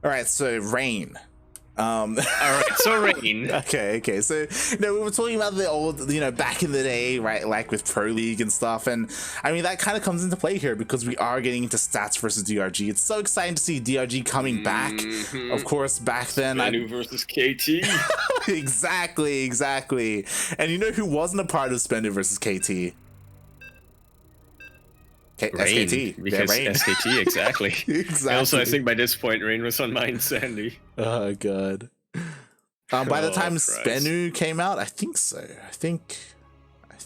All right, so Rain. All right, so Rain. Okay. So, we were talking about the old, back in the day, right? Like with Pro League and stuff. And I mean, that kind of comes into play here because we are getting into Stats versus DRG. It's so exciting to see DRG coming back. Of course, back then. Spenu versus KT. Exactly. And you know who wasn't a part of Spenu versus KT? Rain, SKT. because Rain. SKT, exactly. Exactly. Also, I think by this point, Rain was on Mind Sandy. Oh god. By the time Christ. Spenu came out, I think so. I think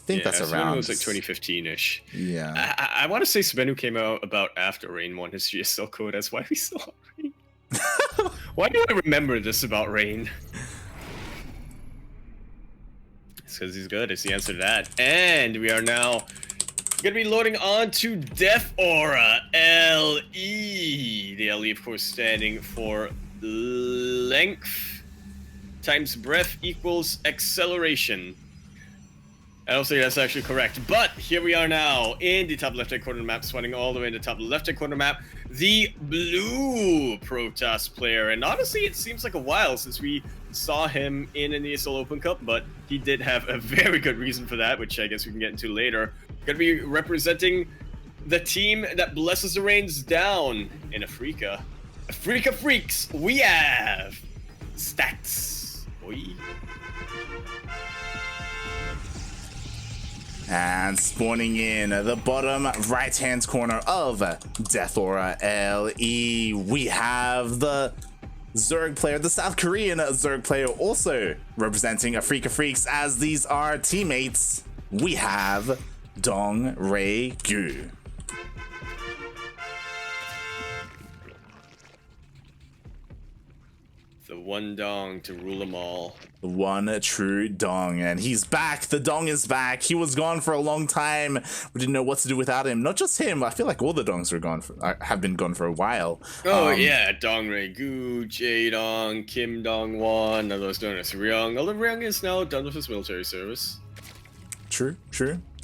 that's around. Spenu was like 2015-ish. Yeah. I want to say Spenu came out about after Rain won his GSL code. That's why we saw Rain. Why do I remember this about Rain? It's because he's good. It's the answer to that. And we are now gonna be loading on to Death Aura LE. The LE, of course, standing for length times breath equals acceleration. I don't think that's actually correct, but here we are now in the top left-hand corner of the map, spawning all the way in the top left-hand corner of the map, the blue Protoss player. And honestly, it seems like a while since we saw him in an ESL Open Cup, but he did have a very good reason for that, which I guess we can get into later. Gonna be representing the team that blesses the rains down in Africa. Africa Freaks, we have Stats. Oi. And spawning in the bottom right-hand corner of Death Aura LE, we have the Zerg player, the South Korean Zerg player, also representing Africa Freaks, as these are teammates. We have DongRaeGu. The one Dong to rule them all. The one true Dong, and he's back. The Dong is back. He was gone for a long time. We didn't know what to do without him. Not just him. I feel like all the Dongs were gone have been gone for a while. Oh yeah, DongRaeGu, Jae-Dong, Kim Dong-won, others known as Ryung. Although Ryung is now done with his military service. True.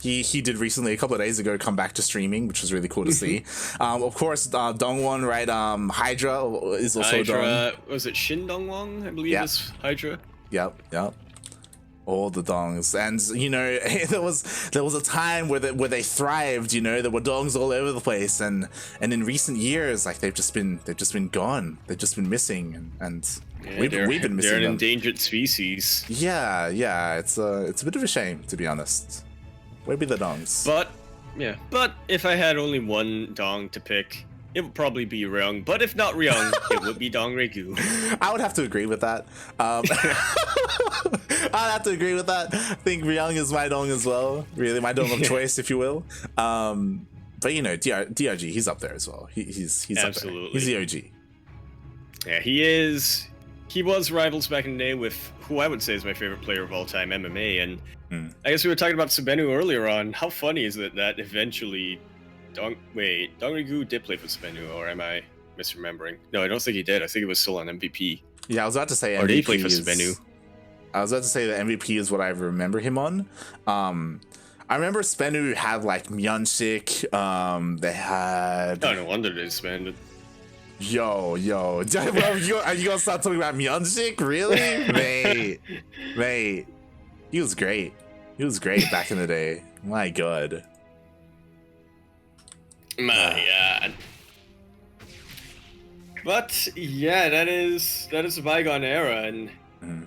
He did recently, a couple of days ago, come back to streaming, which was really cool to see. Of course, Dongwon, right? Hydra is also Hydra, Dong. was it Shin Dong-won, I believe is Hydra? Yep. All the Dongs, and there was a time where they thrived. There were Dongs all over the place, and in recent years, like they've just been gone. They've just been missing, and we've been missing They're an them. endangered species. Yeah. It's a bit of a shame, to be honest. Where be the Dongs? But if I had only one Dong to pick, it would probably be Ryung. But if not Ryung, it would be DongRaeGu. I would have to agree with that. I'd have to agree with that. I think Ryung is my Dong as well. Really, my Dong of choice, if you will. But DRG, he's up there as well. He's Absolutely. Up there. He's the OG. Yeah, he is. He was rivals back in the day with who I would say is my favorite player of all time, MMA. And I guess we were talking about Spenu earlier on. How funny is it that eventually DongRaeGu did play for Spenu, or am I misremembering? No, I don't think he did. I think he was still on MVP. Yeah, I was about to say MVP. Or did he play for Spenu? I was about to say that MVP is what I remember him on. I remember Spenu had like Myunshik. They had. Oh, no wonder they disbanded. Yo, are you gonna start talking about Myunshik? Really? Mate, he was great. He was great back in the day. My god. My god. But yeah, that is a bygone era, and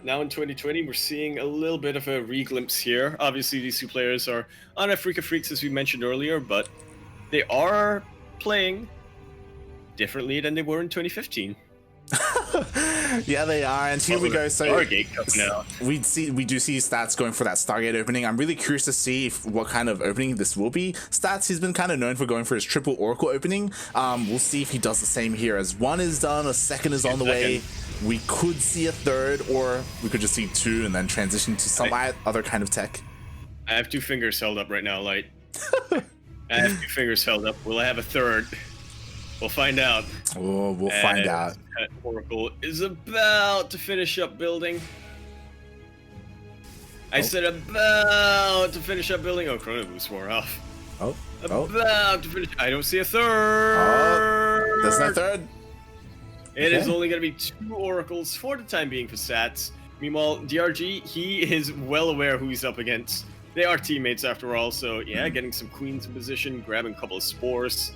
now in 2020 we're seeing a little bit of a re-glimpse here. Obviously, these two players are on Africa Freaks, as we mentioned earlier, but they are playing differently than they were in 2015. Yeah, they are, and here we go. So Stargate coming out. We do see Stats going for that Stargate opening. I'm really curious to see what kind of opening this will be. Stats, he's been kind of known for going for his triple Oracle opening. We'll see if he does the same here. As one is done, a second is on the way. We could see a third, or we could just see two and then transition to some other kind of tech. I have two fingers held up right now, Light. I have two fingers held up. Will I have a third? We'll find out. Oh, we'll find out. Oracle is about to finish up building. I said about to finish up building. Oh, Chrono Boost wore off. About to finish. I don't see a third. There's no third. It is Okay. only going to be 2 oracles for the time being for Stats. Meanwhile, DRG, he is well aware who he's up against. They are teammates after all, so yeah, getting some queens in position, grabbing a couple of spores.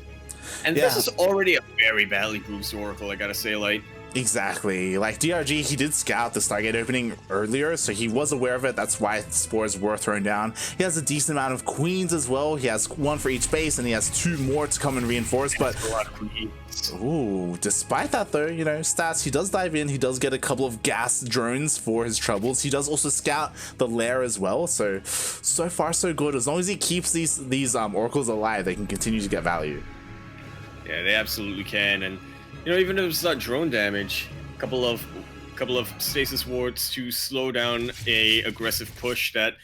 And this Yeah. is already a very badly bruised oracle, I gotta say, like. Exactly. Like DRG, he did scout the Stargate opening earlier, so he was aware of it. That's why spores were thrown down. He has a decent amount of queens as well. He has 1 for each base, and he has 2 more to come and reinforce. But a lot of queens. ooh, despite that though, you know, Stats, he does dive in. He does get a couple of gas drones for his troubles. He does also scout the lair as well. So far so good. As long as he keeps these oracles alive, they can continue to get value. Yeah, they absolutely can, and you know, even if it's not drone damage, a couple of stasis wards to slow down a aggressive push that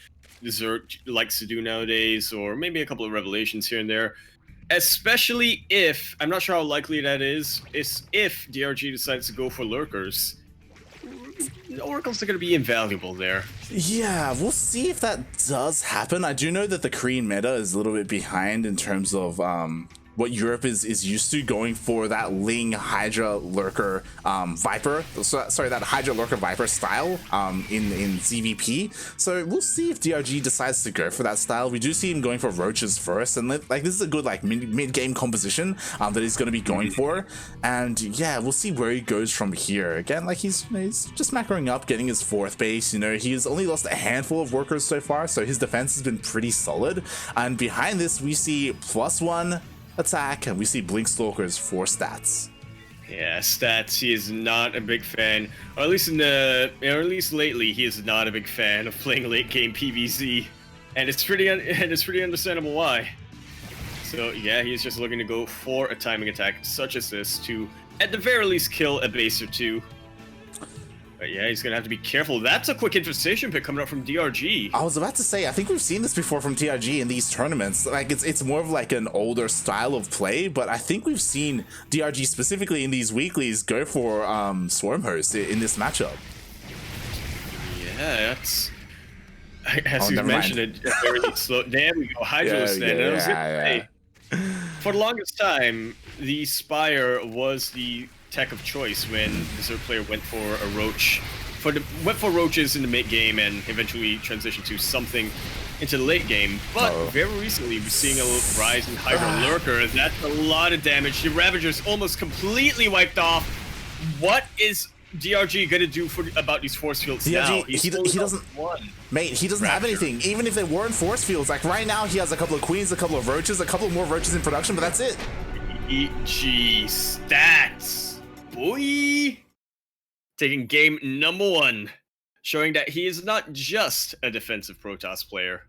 Desert likes to do nowadays, or maybe a couple of revelations here and there. Especially if, I'm not sure how likely that is if DRG decides to go for lurkers. The oracles are going to be invaluable there. Yeah, we'll see if that does happen. I do know that the Korean meta is a little bit behind in terms of what Europe is used to, going for that Ling Hydra Lurker Viper. Sorry, that Hydra Lurker Viper style in ZVP. So we'll see if DRG decides to go for that style. We do see him going for roaches first, and like this is a good like mid game composition that he's going to be going for. And yeah, we'll see where he goes from here. Again, like he's just macroing up, getting his 4th base. You know, he's only lost a handful of workers so far, so his defense has been pretty solid. And behind this, we see +1 attack, and we see Blink Stalkers for Stats. Yeah, Stats, he is not a big fan, or at least lately, he is not a big fan of playing late game PvZ, and it's pretty understandable why. So yeah, he's just looking to go for a timing attack such as this to, at the very least, kill a base or 2. But yeah, he's gonna have to be careful. That's a quick infestation pick coming up from DRG. I was about to say, I think we've seen this before from DRG in these tournaments. Like it's more of like an older style of play, but I think we've seen DRG specifically in these weeklies go for Swarm Host in this matchup. Yeah, that's, as you mentioned, it very slow. There we go, Hydro stand. I was gonna say, for the longest time, the Spire was the tech of choice when the Zerg player went for a roach, went for roaches in the mid game and eventually transitioned to something into the late game. But very recently, we're seeing a rise in Hydro Lurker. That's a lot of damage. The Ravager's almost completely wiped off. What is DRG gonna do about these force fields now? He doesn't, mate. He doesn't have anything. Even if they weren't force fields, like right now, he has a couple of queens, a couple of roaches, a couple more roaches in production, but that's it. EG Stats. Boy, taking game number 1, showing that he is not just a defensive Protoss player.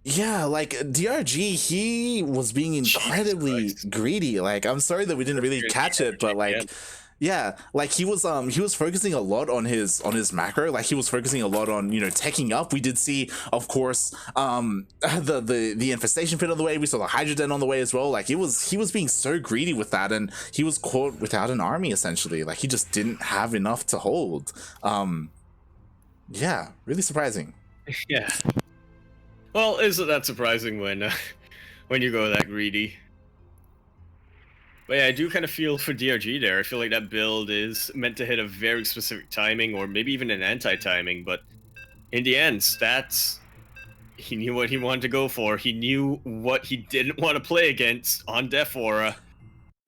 Yeah, like DRG, he was being incredibly greedy. Like, I'm sorry that we didn't really catch it, but like, yeah, like he was focusing a lot on his macro. Like he was focusing a lot on, you know, teching up. We did see, of course, the infestation pit on the way. We saw the Hydra Den on the way as well. Like he was being so greedy with that, and he was caught without an army essentially. Like he just didn't have enough to hold. Yeah, really surprising. Yeah. Well, isn't that surprising when you go that greedy? But yeah, I do kind of feel for DRG there. I feel like that build is meant to hit a very specific timing, or maybe even an anti-timing, but in the end, Stats, he knew what he wanted to go for. He knew what he didn't want to play against on Def Aura,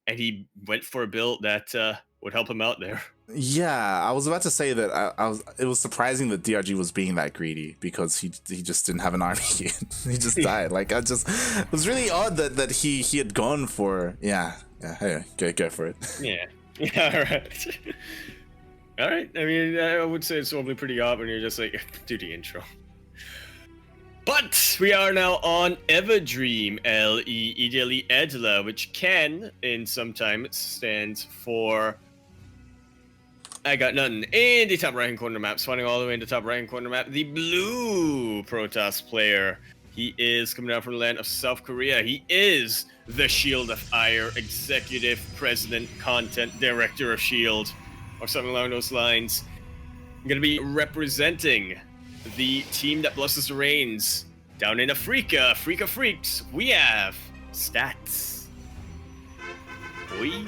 and he went for a build that would help him out there. Yeah, I was about to say that it was surprising that DRG was being that greedy, because he just didn't have an army. He just died. Like it was really odd that he had gone for hey, go for it. Yeah, alright. Alright, I mean, I would say it's normally pretty odd when you're just like, do the intro. But we are now on Everdream, LE, ideally Edla, which can, in some time, stands for I got nothing. In the top right-hand corner map, spawning all the way in the top right-hand corner map, the blue Protoss player. He is coming out from the land of South Korea. He is the Shield of Ire, Executive President, Content Director of S.H.I.E.L.D., or something along those lines. I'm going to be representing the team that blesses the reigns down in Africa. Africa Freaks, we have Stats. Boy.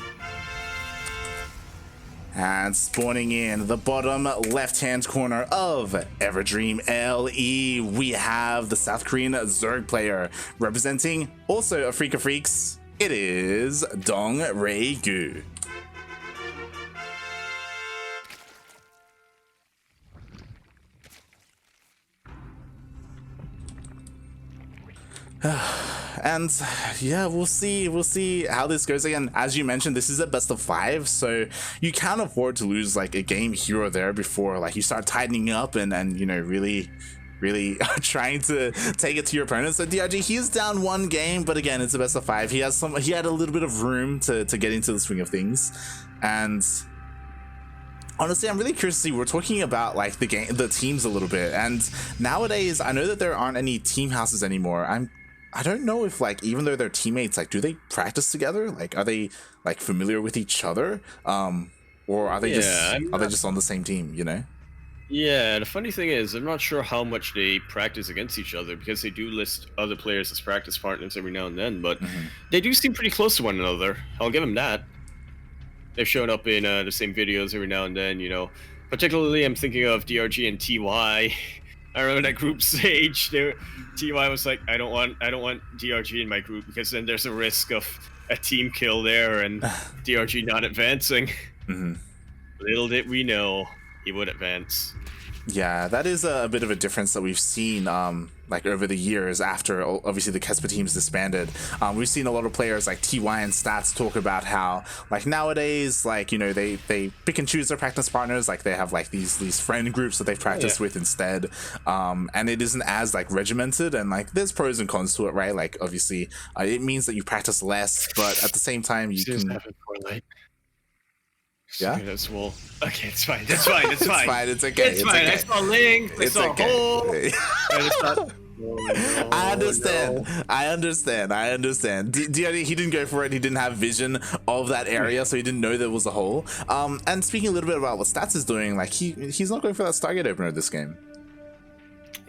And spawning in the bottom left-hand corner of Everdream LE, we have the South Korean Zerg player representing also Afrika Freaks. It is DongRaeGu. And yeah, we'll see how this goes. Again, as you mentioned, this is a best of 5, so you can't afford to lose like a game here or there before like you start tightening up and you know, really trying to take it to your opponent. So DRG, he's down 1 game, but again, it's a best of 5. He had a little bit of room to get into the swing of things. And honestly, I'm really curious to see, we're talking about like the teams a little bit, and nowadays I know that there aren't any team houses anymore. I don't know if like, even though they're teammates, like do they practice together? Like are they like familiar with each other? Or are they just on the same team, you know? Yeah, the funny thing is, I'm not sure how much they practice against each other, because they do list other players as practice partners every now and then, but they do seem pretty close to one another. I'll give them that. They've shown up in the same videos every now and then, you know. Particularly, I'm thinking of DRG and TY. I remember that group stage. TY was like, I don't want DRG in my group, because then there's a risk of a team kill there and DRG not advancing. Little did we know he would advance. Yeah, that is a bit of a difference that we've seen like over the years after obviously the Kespa teams disbanded. We've seen a lot of players like TY and Stats talk about how like nowadays, like, you know, they pick and choose their practice partners. Like they have like these friend groups that they've practiced with instead, and it isn't as like regimented, and like there's pros and cons to it, right? Like obviously it means that you practice less, but at the same time you can. Yeah. That's well. Okay, it's fine. It's fine. It's fine. It's fine. It's okay. It's fine. Okay. I saw Link. I saw okay. Hole. I understand. No. I understand. He didn't go for it. He didn't have vision of that area, so he didn't know there was a hole. And speaking a little bit about what Stats is doing, like he's not going for that Stargate opener this game.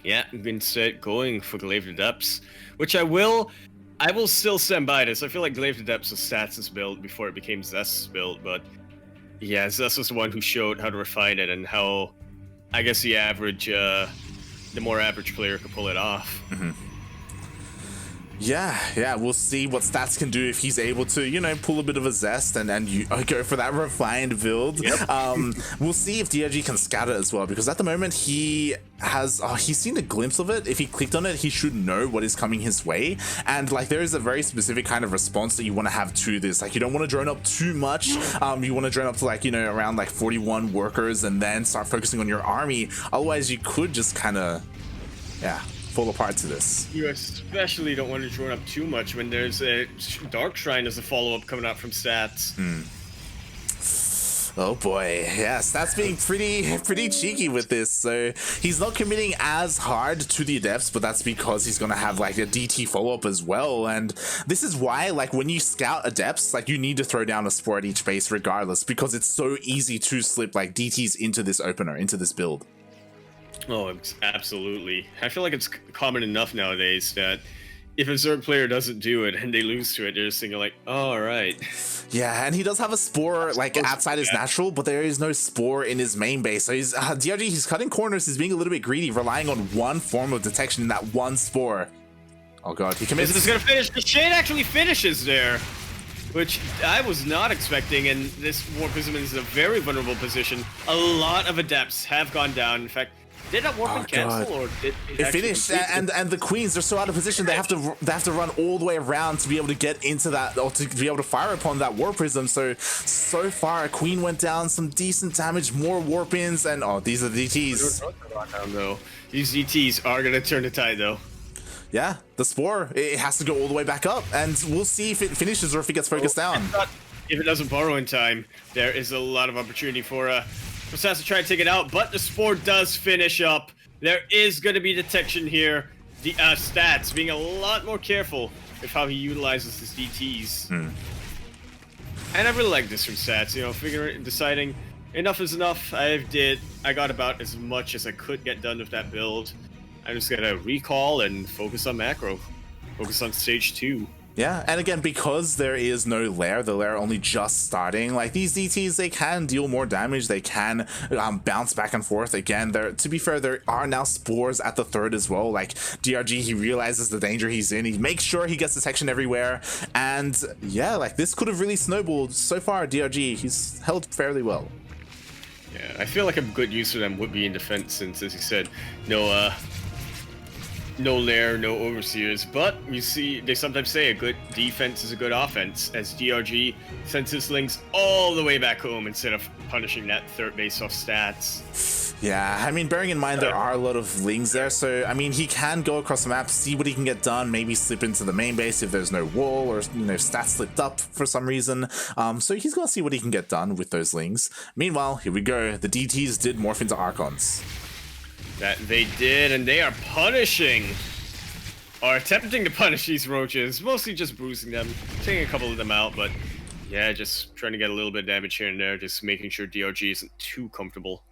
Yeah, instead going for Glaive to Depths, which I will still stand by this. I feel like Glaive to Depths was Stats' build before it became Zest's build, but yeah, Zest was the one who showed how to refine it and how, I guess, the more average player could pull it off. Yeah, we'll see what Stats can do if he's able to, you know, pull a bit of a Zest and you go for that refined build. Yep. We'll see if DRG can scatter as well, because at the moment he's seen a glimpse of it. If he clicked on it, he should know what is coming his way. And like there is a very specific kind of response that you want to have to this. Like you don't want to drone up too much. You want to drone up to like, you know, around like 41 workers and then start focusing on your army. Otherwise you could just kind of, fall apart to this. You especially don't want to drone up too much when there's a Dark Shrine as a follow-up coming out from Stats. Oh boy, yeah, Stats being pretty cheeky with this. So he's not committing as hard to the Adepts, but that's because he's gonna have like a DT follow-up as well. And this is why, like, when you scout Adepts, like you need to throw down a spore at each base regardless, because it's so easy to slip like DTs into this opener, into this build. Oh, absolutely. I feel like it's common enough nowadays that if a Zerg player doesn't do it and they lose to it, they're just thinking like, oh, all right. Yeah, and he does have a spore like outside his natural, but there is no spore in his main base. So he's DRG, he's cutting corners, he's being a little bit greedy, relying on one form of detection in that one spore. Oh god, he commits. Is this gonna finish? The shade actually finishes there, which I was not expecting, and this Warp Prism is a very vulnerable position. A lot of Adepts have gone down. In fact, did that warp cancel, or did it finish? And the queens are so out of position. They have to run all the way around to be able to get into that, or to be able to fire upon that warp prism. So far, a queen went down, some decent damage, more warp ins, and these are the DTs. These DTs are gonna turn the tide, though. Yeah, the spore, it has to go all the way back up, and we'll see if it finishes or if it gets focused down. If it doesn't borrow in time, there is a lot of opportunity for Stats to try to take it out, but the spore does finish up. There is going to be detection here. The Stats being a lot more careful with how he utilizes his DTs. And I really like this from Stats, you know, deciding enough is enough. I got about as much as I could get done with that build. I'm just going to recall and focus on macro. Focus on stage 2. Yeah, and again, because there is no lair, the lair only just starting, like these DTs, they can deal more damage, they can bounce back and forth. Again, to be fair, there are now spores at the third as well. Like DRG, he realizes the danger he's in, he makes sure he gets detection everywhere, and yeah, like this could have really snowballed. So far, DRG, he's held fairly well. Yeah, I feel like a good use for them would be in defense, since, as you said, no lair, no overseers, but you see, they sometimes say a good defense is a good offense, as DRG sends his links all the way back home instead of punishing that third base off stats. Yeah, I mean, bearing in mind there are a lot of lings there, so I mean, he can go across the map, see what he can get done, maybe slip into the main base if there's no wall, or, you know, stats slipped up for some reason. So he's gonna see what he can get done with those lings. Meanwhile, here we go, the DTs did morph into Archons. That they did, and they are punishing, or attempting to punish these roaches, mostly just bruising them, taking a couple of them out, but yeah, just trying to get a little bit of damage here and there, just making sure DRG isn't too comfortable.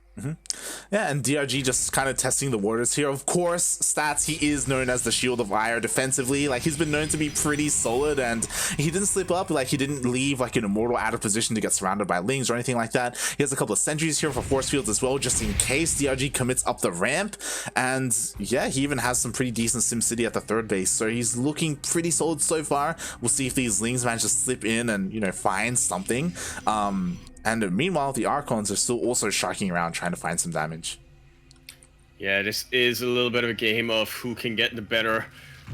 Yeah, and DRG just kind of testing the waters here. Of course, stats, he is known as the Shield of Ire defensively. Like, he's been known to be pretty solid, and he didn't slip up. Like, he didn't leave like an Immortal out of position to get surrounded by lings or anything like that. He has a couple of sentries here for force fields as well, just in case DRG commits up the ramp. And yeah, he even has some pretty decent SimCity at the third base, so he's looking pretty solid so far. We'll see if these lings manage to slip in and, you know, find something. And meanwhile, the Archons are still also sharking around trying to find some damage. Yeah, this is a little bit of a game of who can get the better,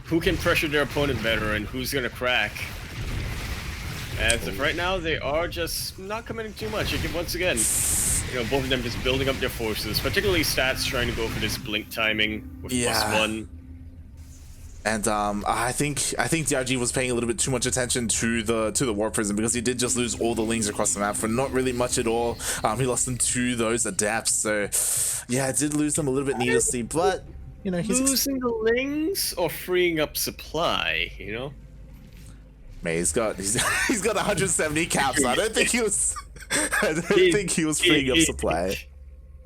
who can pressure their opponent better, and who's gonna crack. As of right now, they are just not committing too much. Again, once again, you know, both of them just building up their forces, particularly stats trying to go for this blink timing with +1. And I think DRG was paying a little bit too much attention to the War Prison, because he did just lose all the lings across the map for not really much at all. He lost them to those adepts, so yeah, it did lose them a little bit needlessly. But you know, he's losing the lings or freeing up supply. You know, man, he's got 170 caps. I don't think he was. I don't think he was freeing up supply.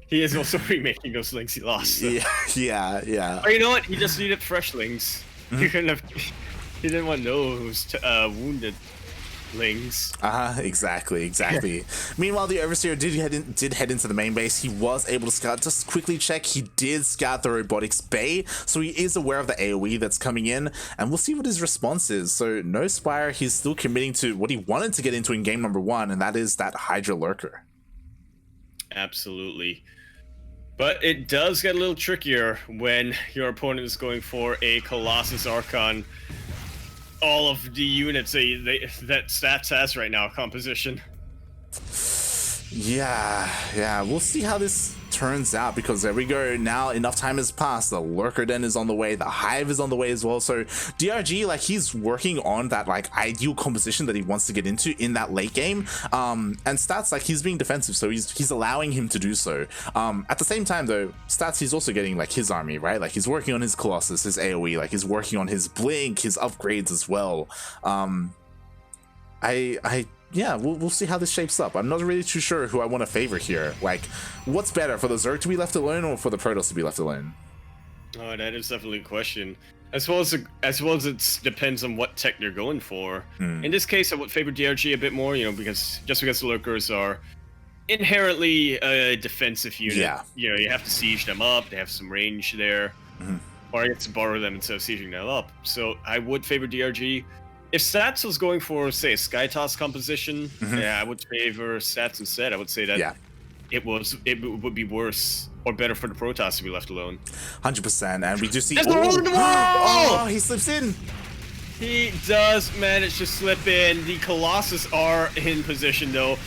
He is also remaking those lings he lost. So. Yeah. Or you know what? He just needed fresh lings. He couldn't have. He didn't want those wounded lings. Exactly. Meanwhile, the Overseer did head into the main base. He was able to scout. Just quickly check, he did scout the robotics bay, so he is aware of the AoE that's coming in, and we'll see what his response is. So no Spire. He's still committing to what he wanted to get into in game number 1, and that is that Hydra Lurker. Absolutely. But it does get a little trickier when your opponent is going for a Colossus Archon. All of the units that Stats has right now, composition. Yeah, we'll see how this turns out, because there we go, now enough time has passed, the Lurker Den is on the way, the Hive is on the way as well, so DRG, like, he's working on that like ideal composition that he wants to get into in that late game, and Stats, like, he's being defensive, so he's allowing him to do so. At the same time though, Stats, he's also getting like his army, right? Like, he's working on his Colossus, his AoE, like he's working on his Blink, his upgrades as well. Yeah, we'll see how this shapes up. I'm not really too sure who I want to favor here. Like, what's better, for the Zerg to be left alone or for the Protoss to be left alone? Oh, that is definitely a question. As well as it depends on what tech they're going for. In this case, I would favor DRG a bit more, you know, because the Lurkers are inherently a defensive unit. Yeah. You know, you have to siege them up. They have some range there, or you have to borrow them instead of sieging them up. So I would favor DRG. If Stats was going for, say, a Sky Toss composition, yeah, I would favor Stats instead. I would say that it would be worse or better for the Protoss to be left alone. 100%, and we do see. There's a hole in the wall! Oh, he slips in. He does manage to slip in. The Colossus are in position though,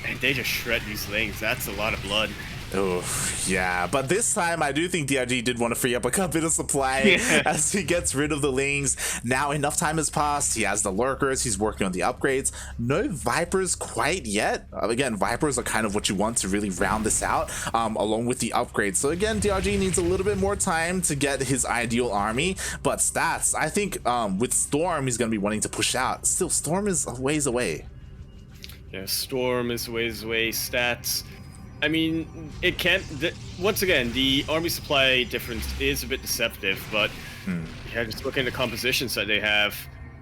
and they just shred these lings. That's a lot of blood. Oh, yeah, but this time I do think DRG did want to free up a bit of supply as he gets rid of the lings. Now enough time has passed. He has the Lurkers. He's working on the upgrades. No Vipers quite yet. Again, Vipers are kind of what you want to really round this out, along with the upgrades. So again, DRG needs a little bit more time to get his ideal army. But Stats, I think with Storm, he's going to be wanting to push out. Still, Storm is a ways away. Yeah, Storm is a ways away. Stats, I mean, it can't. Once again, the army supply difference is a bit deceptive, but yeah, just looking at the compositions that they have,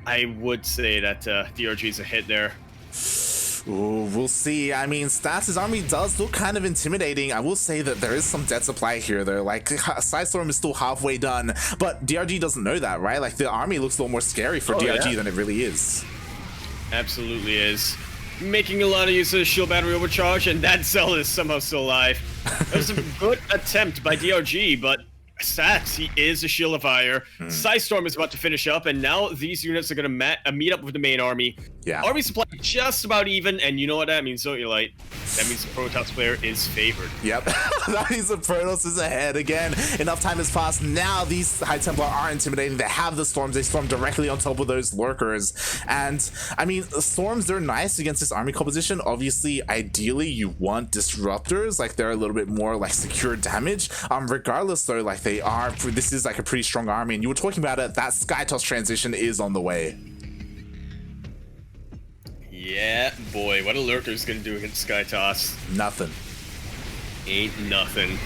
I would say that DRG is a hit there. Ooh, we'll see. I mean, Stats' army does look kind of intimidating. I will say that there is some dead supply here, though. Like, Sidestorm is still halfway done, but DRG doesn't know that, right? Like, the army looks a little more scary for DRG than it really is. Absolutely is. Making a lot of use of the shield battery overcharge, and that cell is somehow still alive. That was a good attempt by DRG, but Stats, he is a shield of fire. Sidestorm is about to finish up, and now these units are going to meet up with the main army. Yeah. Army supply just about even, and you know what that means, don't you, Light? That means the Protoss player is favored. Yep. That means the Protoss is ahead again. Enough time has passed. Now these High Templar are intimidating. They have the storms. They storm directly on top of those lurkers. And I mean, storms, they're nice against this army composition. Obviously, ideally, you want disruptors. Like, they're a little bit more like secure damage. Regardless, though, like this is like a pretty strong army. And you were talking about it. That Skytoss transition is on the way. Yeah, boy, what a lurker's gonna do against Skytoss? Nothing. Ain't nothing.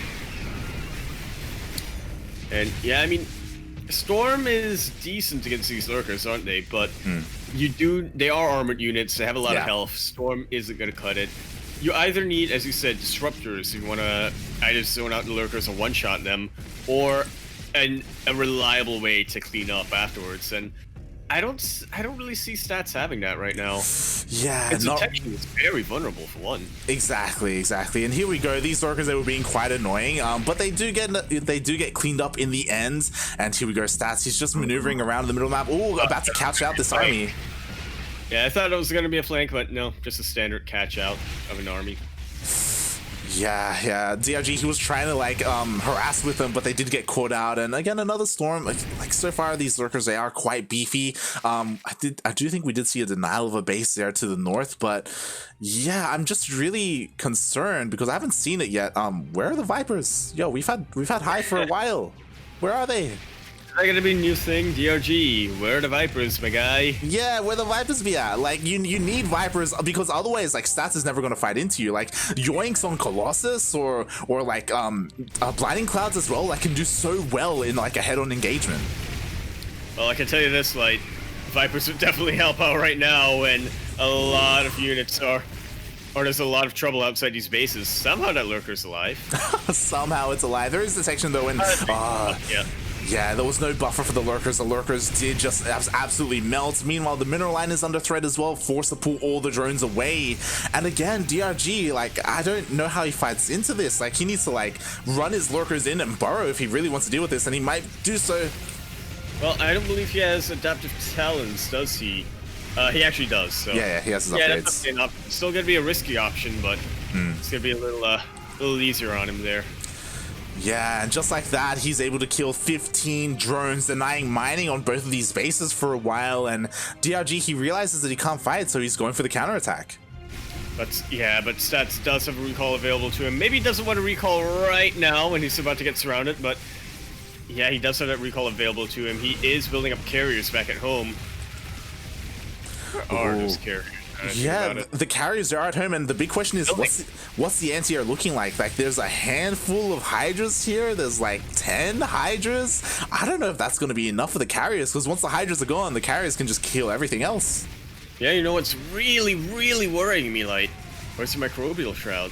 And yeah, I mean, Storm is decent against these lurkers, aren't they? But they are armored units. They have a lot of health. Storm isn't gonna cut it. You either need, as you said, disruptors. You want to either zone out the lurkers and one-shot them, or a reliable way to clean up afterwards. And I don't really see Stats having that right now. Yeah, its detection is very vulnerable for one. Exactly. And here we go. These lurkers, they were being quite annoying, but they do get cleaned up in the end. And here we go. Stats, he's just maneuvering around the middle map. Oh, about to catch out this army. Yeah, I thought it was going to be a flank, but no, just a standard catch out of an army. Yeah. DRG, he was trying to like harass with them, but they did get caught out. And again, another storm. Like so far, these lurkers, they are quite beefy. I do think we did see a denial of a base there to the north, but yeah, I'm just really concerned because I haven't seen it yet. Where are the Vipers? Yo, we've had High for a while. Where are they? Is that gonna be a new thing? DRG, where are the Vipers, my guy? Yeah, where the Vipers be at? Like, you need Vipers because otherwise, like, Stats is never gonna fight into you. Like, Yoinks on Colossus or like, Blinding Clouds as well, like, can do so well in, like, a head-on engagement. Well, I can tell you this, like, Vipers would definitely help out right now when a lot of units or there's a lot of trouble outside these bases. Somehow that lurker's alive. Somehow it's alive. There is detection, though, and... Yeah, there was no buffer for the lurkers. The lurkers did just absolutely melt. Meanwhile, the mineral line is under threat as well, forced to pull all the drones away. And again, DRG, like, I don't know how he fights into this. Like, he needs to, like, run his lurkers in and burrow if he really wants to deal with this, and he might do so. Well, I don't believe he has adaptive talents, does he? He actually does, so... Yeah, he has his upgrades. Yeah, that's still gonna be a risky option, but it's gonna be a little easier on him there. Yeah, and just like that, he's able to kill 15 drones, denying mining on both of these bases for a while, and DRG, he realizes that he can't fight, so he's going for the counterattack. But Stats does have a recall available to him. Maybe he doesn't want to recall right now when he's about to get surrounded, but yeah, he does have that recall available to him. He is building up carriers back at home. Where are those carriers? Yeah, the carriers are at home, and the big question is, what's the anti-air looking like? Like, there's a handful of Hydras here. There's like 10 Hydras. I don't know if that's going to be enough for the carriers, because once the Hydras are gone, the carriers can just kill everything else. Yeah, you know what's really, really worrying me, Light? Where's the microbial shroud?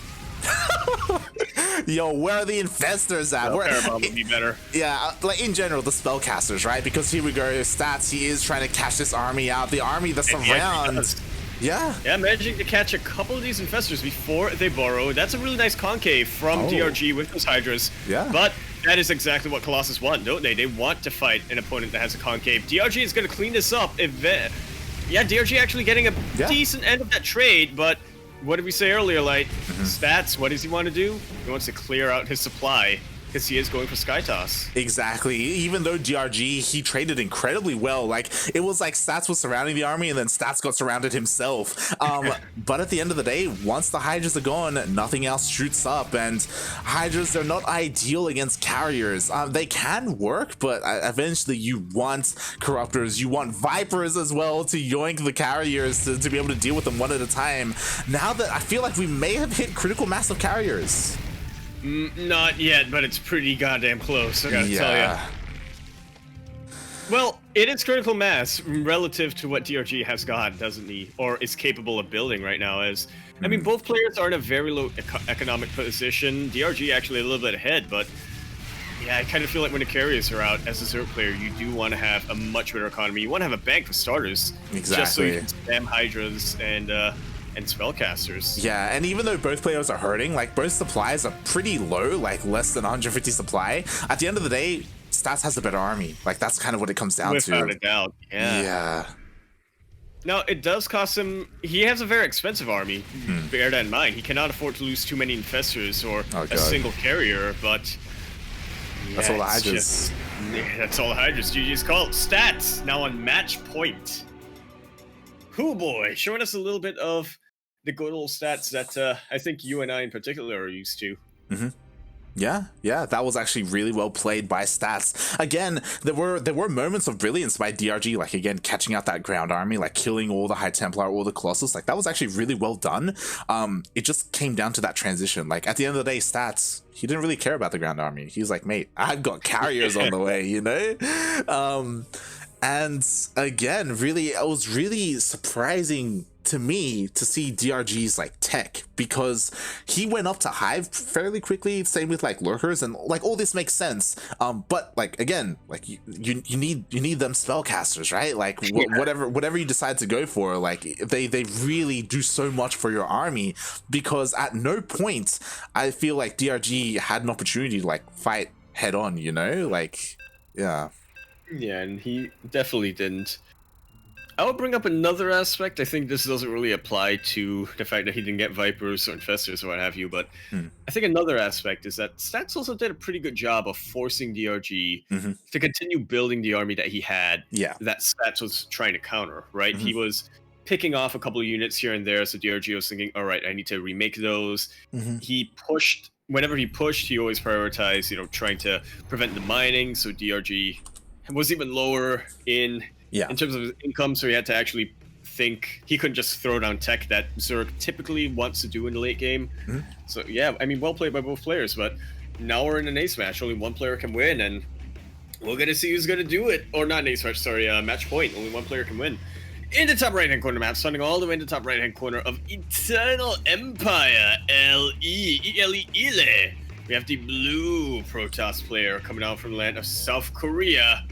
Yo, where are the infestors at? Parabomb would be better. Yeah, like in general, the spellcasters, right? Because here we go, Stats, he is trying to catch this army out. The army that's around. Yeah, managing to catch a couple of these infestors before they burrow. That's a really nice concave from DRG with those Hydras. Yeah. But that is exactly what Colossus want, don't they? They want to fight an opponent that has a concave. DRG is going to clean this up. Yeah, DRG actually getting a decent end of that trade, but what did we say earlier, Light? Stats, what does he want to do? He wants to clear out his supply, because he is going for Skytoss. Exactly. Even though DRG, he traded incredibly well. Like, it was like Stats was surrounding the army, and then Stats got surrounded himself. But at the end of the day, once the Hydras are gone, nothing else shoots up. And Hydras, they're not ideal against carriers. They can work, but eventually you want Corruptors, you want Vipers as well to yoink the carriers to be able to deal with them one at a time. Now that I feel like we may have hit critical mass of carriers. Not yet, but it's pretty goddamn close, I gotta tell you. Well, It is critical mass relative to what DRG has got, doesn't he? Or is capable of building right now. As I mean, both players are in a very low economic position. DRG actually a little bit ahead, but yeah, I kind of feel like when the carriers are out, as a Zerg player, you do want to have a much better economy. You want to have a bank for starters, just so you can spam Hydras and spellcasters. Yeah, and even though both players are hurting, like both supplies are pretty low, like less than 150 supply. At the end of the day, Stats has a better army. Like that's kind of what it comes down to. Without a doubt, yeah. Yeah. Now, it does cost him... He has a very expensive army, bear that in mind. He cannot afford to lose too many infestors or a single carrier, but... Yeah, that's all the Hydras. That's all the Hydras. GG's called. Stats, now on match point. Hoo boy, showing us a little bit of the good old stats that I think you and I in particular are used to. Yeah, that was actually really well played by Stats. Again, there were moments of brilliance by DRG, like again catching out that ground army, like killing all the High Templar, all the Colossus. Like that was actually really well done. It just came down to that transition. Like at the end of the day, Stats, he didn't really care about the ground army. He's like, mate, I've got carriers on the way, you know? And again, really, it was really surprising to me to see DRG's like tech, because he went up to Hive fairly quickly, same with like Lurkers, and like all this makes sense, but like again, like you need them spellcasters, right? Like whatever you decide to go for, like they really do so much for your army, because at no point I feel like DRG had an opportunity to like fight head on, you know? Like yeah, and he definitely didn't. I would bring up another aspect. I think this doesn't really apply to the fact that he didn't get Vipers or Infestors or what have you, but I think another aspect is that Stats also did a pretty good job of forcing DRG to continue building the army that he had, that Stats was trying to counter, right? He was picking off a couple of units here and there, so DRG was thinking, all right, I need to remake those. He pushed, whenever he pushed, he always prioritized, you know, trying to prevent the mining, so DRG was even lower in terms of his income, so he had to actually think. He couldn't just throw down tech that Zerg typically wants to do in the late game. So yeah, I mean, well played by both players, but now we're in an ace match. Only one player can win, and we're gonna see who's gonna do it. Or not an ace match, sorry, match point. Only one player can win. In the top right-hand corner map, starting all the way in the top right-hand corner of Eternal Empire, Ile. We have the blue Protoss player coming out from the land of South Korea.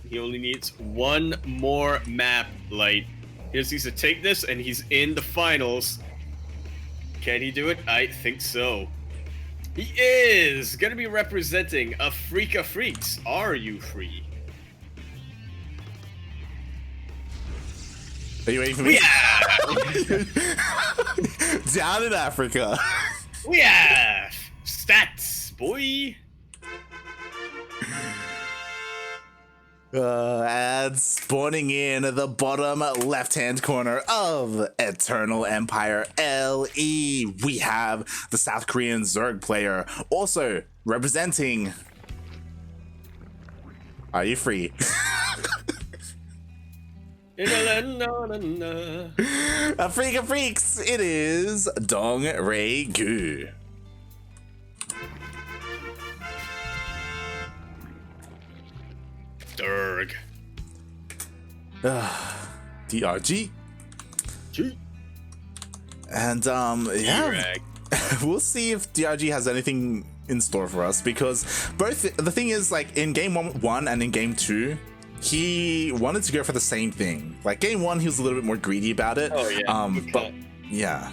He only needs one more map light. He just needs to take this, and he's in the finals. Can he do it? I think so. He is going to be representing a Freak of Freaks. Are you free? Are you waiting for me? Yeah! Down in Africa. We have Stats, boy. And spawning in the bottom left-hand corner of Eternal Empire LE, we have the South Korean Zerg player, also representing... Are you free? A Freak of Freaks, it is DongRaeGu. DRG. And yeah, we'll see if DRG has anything in store for us, because both, the thing is, like in game one and in game 2, he wanted to go for the same thing. Like game 1, he was a little bit more greedy about it. Oh yeah. But yeah,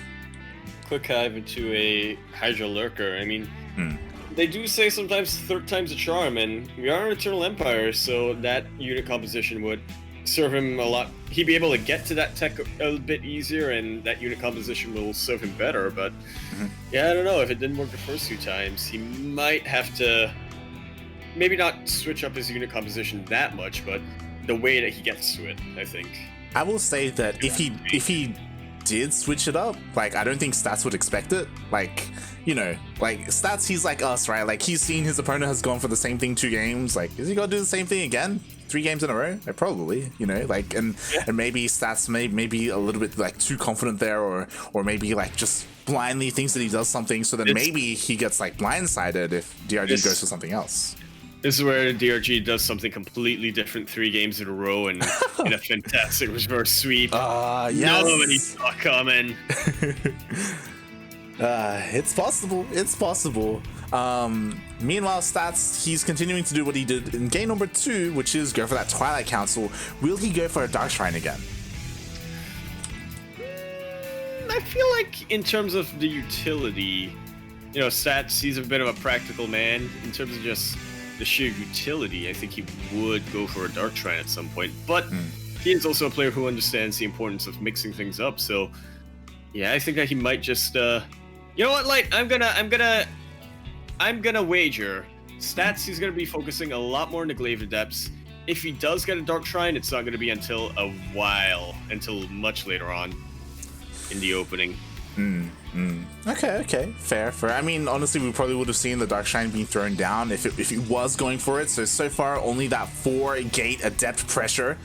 quick dive into a Hydra Lurker. I mean, they do say sometimes third time's a charm, and we are an Eternal Empire, so that unit composition would serve him a lot. He'd be able to get to that tech a bit easier, and that unit composition will serve him better, but yeah, I don't know. If it didn't work the first 2 times, he might have to maybe not switch up his unit composition that much, but the way that he gets to it, I think. I will say that if he did switch it up, like I don't think Stats would expect it. Like, you know, like Stats, he's like us, right? Like he's seen his opponent has gone for the same thing 2 games. Like, is he gonna do the same thing again 3 games in a row? Like, probably, you know, like, and maybe Stats may be a little bit like too confident there, or maybe like just blindly thinks that he does something, so then maybe he gets like blindsided if DRG goes for something else. This is where DRG does something completely different 3 games in a row and in a fantastic reverse sweep. Yes. Nobody saw coming. It's possible. It's possible. Meanwhile, Stats, he's continuing to do what he did in game number 2, which is go for that Twilight Council. Will he go for a Dark Shrine again? I feel like in terms of the utility, you know, Stats, he's a bit of a practical man. In terms of just the sheer utility, I think he would go for a Dark Shrine at some point. But he is also a player who understands the importance of mixing things up. So, yeah, I think that he might just, you know what, Light? I'm gonna wager Stats. He's gonna be focusing a lot more on the Glaive Adepts. If he does get a Dark Shrine, it's not gonna be until until much later on in the opening. Okay, fair. I mean, honestly, we probably would have seen the Dark Shrine being thrown down if he was going for it. So far, only that 4-gate Adept pressure.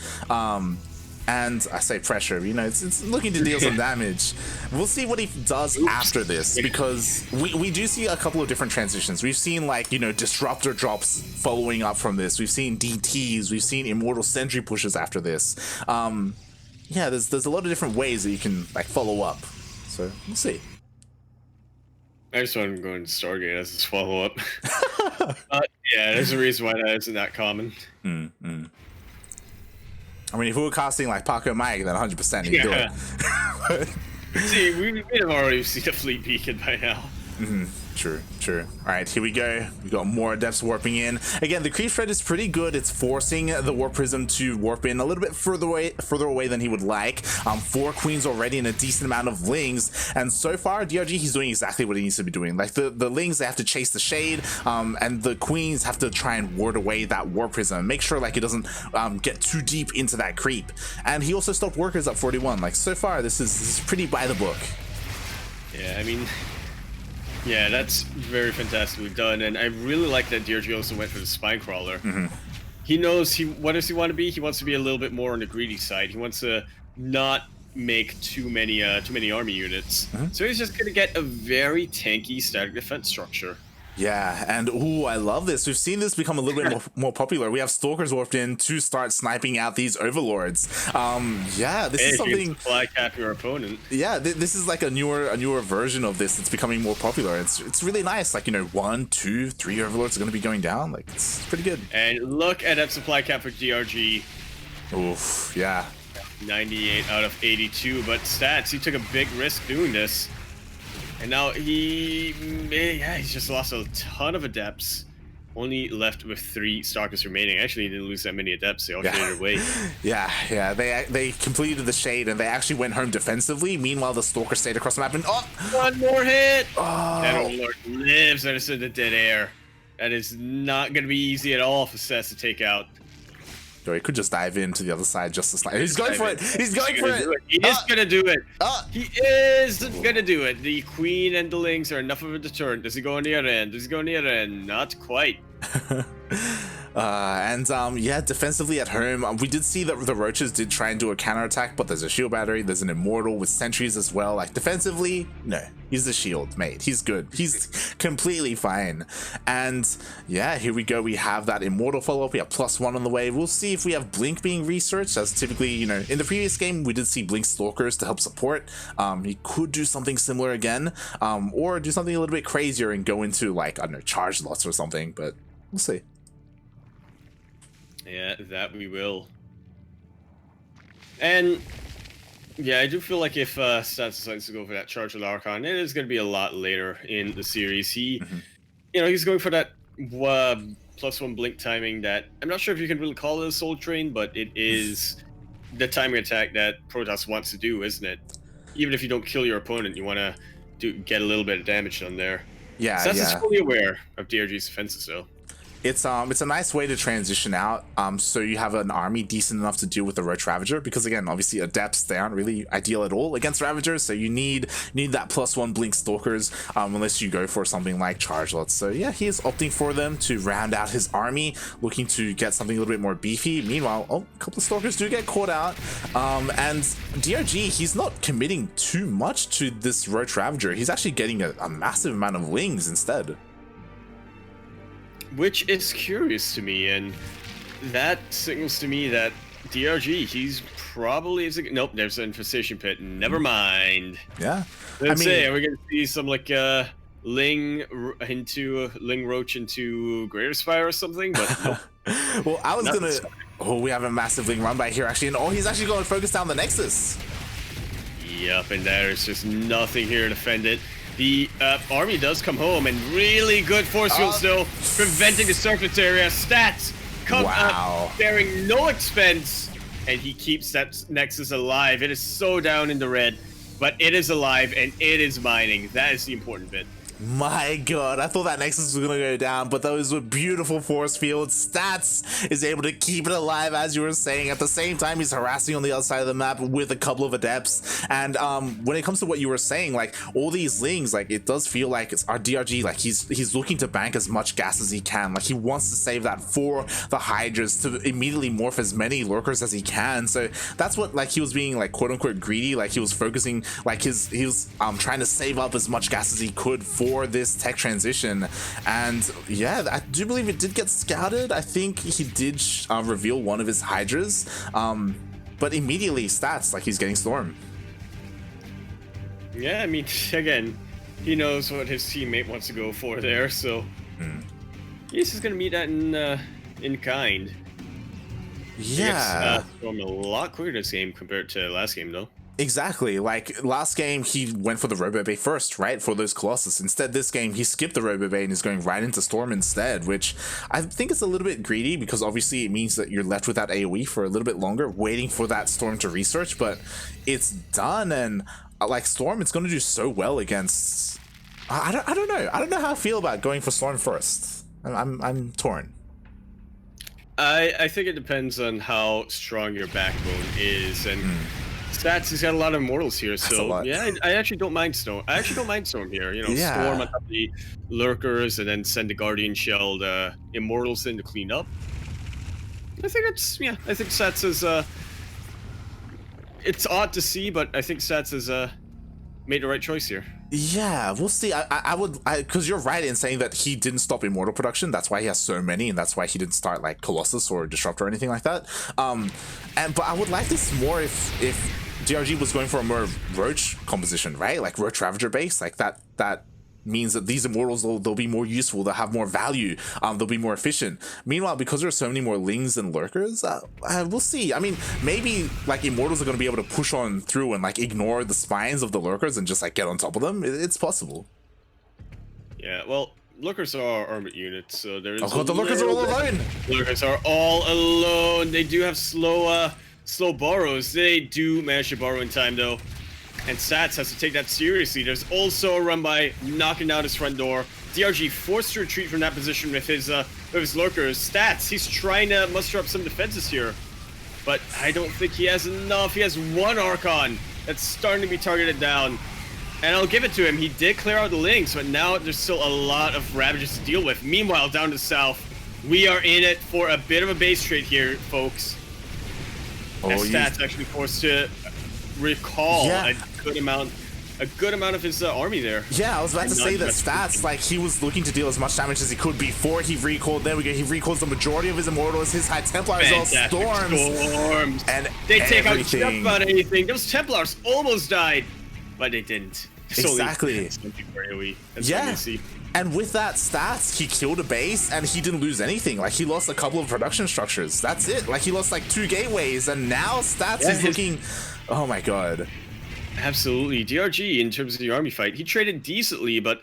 And I say pressure, you know, it's looking to deal some damage. We'll see what he does after this, because we do see a couple of different transitions. We've seen, like, you know, Disruptor drops following up from this. We've seen DTs. We've seen Immortal Sentry pushes after this. Yeah, there's a lot of different ways that you can, like, follow up. So we'll see. I just want to go into Stargate as his follow-up. Yeah, there's a reason why that isn't that common. I mean, if we were casting like Paco Mike, then 100% he'd do it. See, we have already seen a Fleet Beacon by now. True. All right, here we go. We got more Adepts warping in. Again, the creep thread is pretty good. It's forcing the Warp Prism to warp in a little bit further away than he would like. 4 Queens already and a decent amount of Lings. And so far, DRG, he's doing exactly what he needs to be doing. Like, the Lings, they have to chase the Shade, and the Queens have to try and ward away that Warp Prism. Make sure, like, it doesn't get too deep into that creep. And he also stopped Workers at 41. Like, so far, this is pretty by the book. Yeah, I mean... yeah, that's very fantastically done, and I really like that DRG also went for the Spine Crawler. He knows what does he want to be? He wants to be a little bit more on the greedy side. He wants to not make too many army units. So he's just gonna get a very tanky static defense structure. Yeah, and ooh, I love this. We've seen this become a little bit more popular. We have Stalkers warped in to start sniping out these Overlords. Yeah, this is something. Fly cap your opponent. Yeah, this is like a newer version of this. It's becoming more popular. It's really nice. Like, you know, 1, 2, 3 Overlords are going to be going down. Like, it's pretty good. And look at that supply cap for DRG. Oof, yeah. 98 out of 82, but Stats, he took a big risk doing this. And now he's just lost a ton of Adepts. Only left with 3 Stalkers remaining. Actually, he didn't lose that many Adepts. They all faded away. Yeah. They completed the Shade, and they actually went home defensively. Meanwhile, the Stalker stayed across the map, and one more hit! That Overlord lives out of the dead air. That is not going to be easy at all for Stats to take out. Or he could just dive into the other side just to slide. He's going for it. He's going for it. He is gonna do it. He is gonna do it. The Queen and the Lings are enough of a deterrent. Does he go on the other end? Does he go on the other end? Not quite. Yeah, defensively at home, we did see that the Roaches did try and do a counterattack, but there's a shield battery, there's an Immortal with sentries as well. Like, defensively, no, he's the shield, mate. He's good. He's completely fine. And yeah, here we go. We have that Immortal follow-up. We have +1 on the way. We'll see if we have Blink being researched, as typically, you know, in the previous game, we did see Blink Stalkers to help support. He could do something similar again, or do something a little bit crazier and go into, like, I don't know, charge lots or something, but we'll see. Yeah, that we will. And yeah, I do feel like if Stats decides to go for that Charge of Archon, it is going to be a lot later in the series. He, you know, he's going for that +1 blink timing that I'm not sure if you can really call it a Soul Train, but it is the timing attack that Protoss wants to do, isn't it? Even if you don't kill your opponent, you want to get a little bit of damage done there. Yeah, Stats is fully aware of DRG's defenses, though. It's a nice way to transition out, so you have an army decent enough to deal with the Roach Ravager, because again, obviously Adepts, they aren't really ideal at all against Ravagers, so you need that +1 Blink Stalkers, unless you go for something like Charge Lots. So yeah, he is opting for them to round out his army, looking to get something a little bit more beefy. Meanwhile, a couple of Stalkers do get caught out, and DRG, he's not committing too much to this Roach Ravager. He's actually getting a massive amount of Lings instead. which is curious to me, and that signals to me that DRG, he's probably nope. There's an infestation pit. Never mind. Yeah, Let's say we're gonna see some like Ling Roach into Greater Spire or something, but nope. Well, I was gonna. Oh, we have a massive Ling run by here actually, and oh, he's actually going to focus down the Nexus. Yep, and there's just nothing here to defend it. The army does come home, and really good force fields though, preventing the surface area. Stats come up, bearing no expense, and he keeps that Nexus alive. It is so down in the red, but it is alive, and it is mining. That is the important bit. My god, I thought that Nexus was gonna go down, but those were beautiful force fields. Stats is able to keep it alive, as you were saying. At the same time, he's harassing on the other side of the map with a couple of adepts. And when it comes to what you were saying, like all these Lings, like it does feel like it's our DRG, like he's looking to bank as much gas as he can. Like he wants to save that for the Hydras to immediately morph as many lurkers as he can. So that's what like he was being like quote unquote greedy. Like he was focusing, like he was trying to save up as much gas as he could for this tech transition. And yeah, I do believe it did get scouted. I think he did reveal one of his Hydras, but immediately stats like he's getting Storm. Yeah, I mean, again, he knows what his teammate wants to go for there, so he's just gonna meet that in kind. Yeah, Storm a lot quicker this game compared to last game though. Exactly. Like last game, he went for the Robo Bay first, right? For those Colossus. Instead, this game, he skipped the Robo Bay and is going right into Storm instead, which I think is a little bit greedy because obviously it means that you're left with that AoE for a little bit longer, waiting for that Storm to research, but it's done. And like Storm, it's going to do so well against. I don't know. I don't know how I feel about going for Storm first. I'm torn. I think it depends on how strong your backbone is, and Stats has got a lot of immortals here, so yeah, I actually don't mind Storm. I actually don't mind Storm here. You know, Storm on top of the lurkers, and then send the Guardian Shell, the immortals in to clean up. I think that's I think Stats is it's odd to see, but I think Stats has made the right choice here. Yeah, we'll see. I would, because you're right in saying that he didn't stop immortal production. That's why he has so many, and that's why he didn't start like Colossus or Disruptor or anything like that. But I would like this more if DRG was going for a more Roach composition, right? Like Roach Ravager base, like that means that these immortals they'll be more useful, they'll have more value, they'll be more efficient. Meanwhile, because there's so many more Lings and lurkers, we'll see. I mean, maybe like immortals are going to be able to push on through and like ignore the spines of the lurkers and just like get on top of them. It's possible. Yeah, well, lurkers are armored units, so there's the lurkers are all alone. Lurkers are all alone. They do have slow borrows. They do manage to borrow in time though. And Stats has to take that seriously. There's also a run by knocking down his front door. DRG forced to retreat from that position with his lurkers. Stats, he's trying to muster up some defenses here, but I don't think he has enough. He has one Archon that's starting to be targeted down, and I'll give it to him. He did clear out the Lings, but now there's still a lot of Ravages to deal with. Meanwhile, down to the south, we are in it for a bit of a base trade here, folks. As Stats actually forced to recall a good amount of his army there. Yeah, I was about to say that Stats, like he was looking to deal as much damage as he could before he recalled. There we go. He recalls the majority of his immortals. His High Templars all storms, and they take out just about anything. Those Templars almost died, but they didn't. Exactly. Yeah. And with that Stats, he killed a base and he didn't lose anything. Like he lost a couple of production structures. That's it. Like he lost like 2 gateways, and now Stats is looking. Oh my god. Absolutely. DRG, in terms of the army fight, he traded decently, but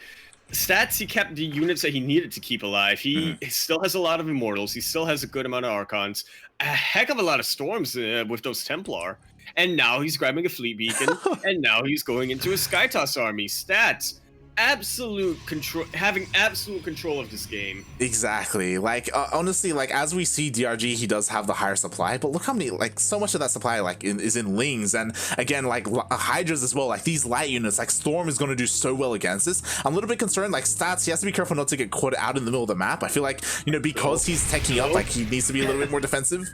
Stats, he kept the units that he needed to keep alive. He still has a lot of immortals. He still has a good amount of Archons. A heck of a lot of storms with those Templar. And now he's grabbing a fleet beacon, and now he's going into a Skytoss army. Stats, absolute control, having absolute control of this game. Exactly. Like honestly, like as we see DRG, he does have the higher supply, but look how many, like so much of that supply like is in Lings, and again like Hydras as well. Like these light units, like Storm is going to do so well against this. I'm a little bit concerned, like Stats, he has to be careful not to get caught out in the middle of the map. I feel like, you know, because he's teching up, like he needs to be a little bit more defensive.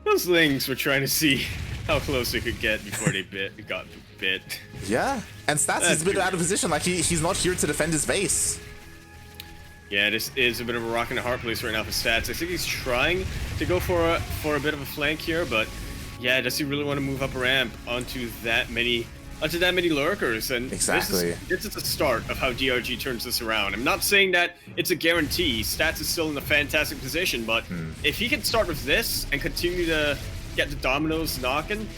Those Lings were trying to see how close they could get before they got bit. Yeah, and Stats is a bit out of position. Like he's not here to defend his base. Yeah, this is a bit of a rock and a hard place right now for Stats. I think he's trying to go for a bit of a flank here, but yeah, does he really want to move up a ramp onto that many lurkers? And exactly, this is the start of how DRG turns this around. I'm not saying that it's a guarantee. Stats is still in a fantastic position, but if he can start with this and continue to get the dominoes knocking,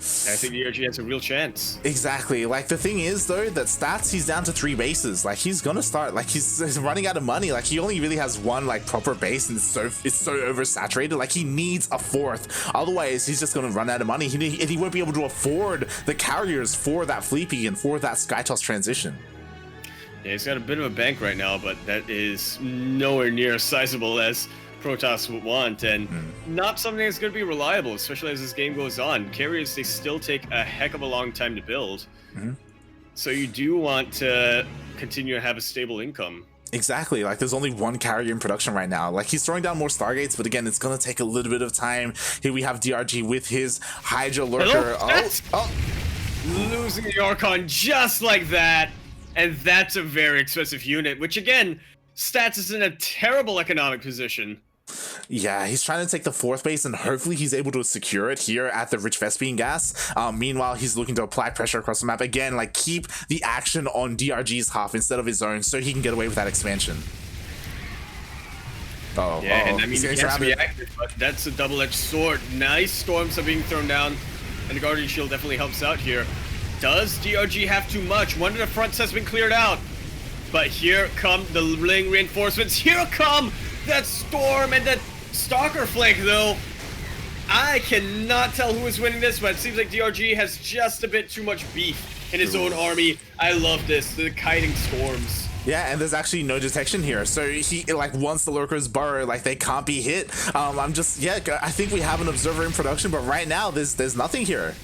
I think DRG has a real chance. Exactly. Like, the thing is, though, that Stats, he's down to 3 bases. Like, he's gonna start, like, he's running out of money. Like, he only really has 1, like, proper base, and it's so oversaturated. Like, he needs a 4th. Otherwise, he's just gonna run out of money. And he won't be able to afford the carriers for that Fleepy and for that Skytoss transition. Yeah, he's got a bit of a bank right now, but that is nowhere near as sizable as Protoss would want, and not something that's going to be reliable, especially as this game goes on. Carriers, they still take a heck of a long time to build, so you do want to continue to have a stable income. Exactly. Like, there's only 1 carrier in production right now. Like, he's throwing down more Stargates, but again, it's gonna take a little bit of time. Here we have DRG with his Hydra Lurker. Losing the Archon just like that, and that's a very expensive unit, which again, Stats is in a terrible economic position. Yeah, he's trying to take the 4th base, and hopefully he's able to secure it here at the Rich Vespine gas. Meanwhile, he's looking to apply pressure across the map. Again, like, keep the action on DRG's half instead of his own, so he can get away with that expansion. And I mean, he has to be active, but that's a double-edged sword. Nice storms are being thrown down, and the Guardian Shield definitely helps out here. Does DRG have too much? One of the fronts has been cleared out, but here come the ring reinforcements. Here come that storm and that stalker flank, though. I cannot tell who is winning this, but it seems like DRG has just a bit too much beef in his own army. I love this, the kiting storms. Yeah, and there's actually no detection here, so he, like, once the lurkers burrow, like, they can't be hit. I think we have an observer in production, but right now there's nothing here.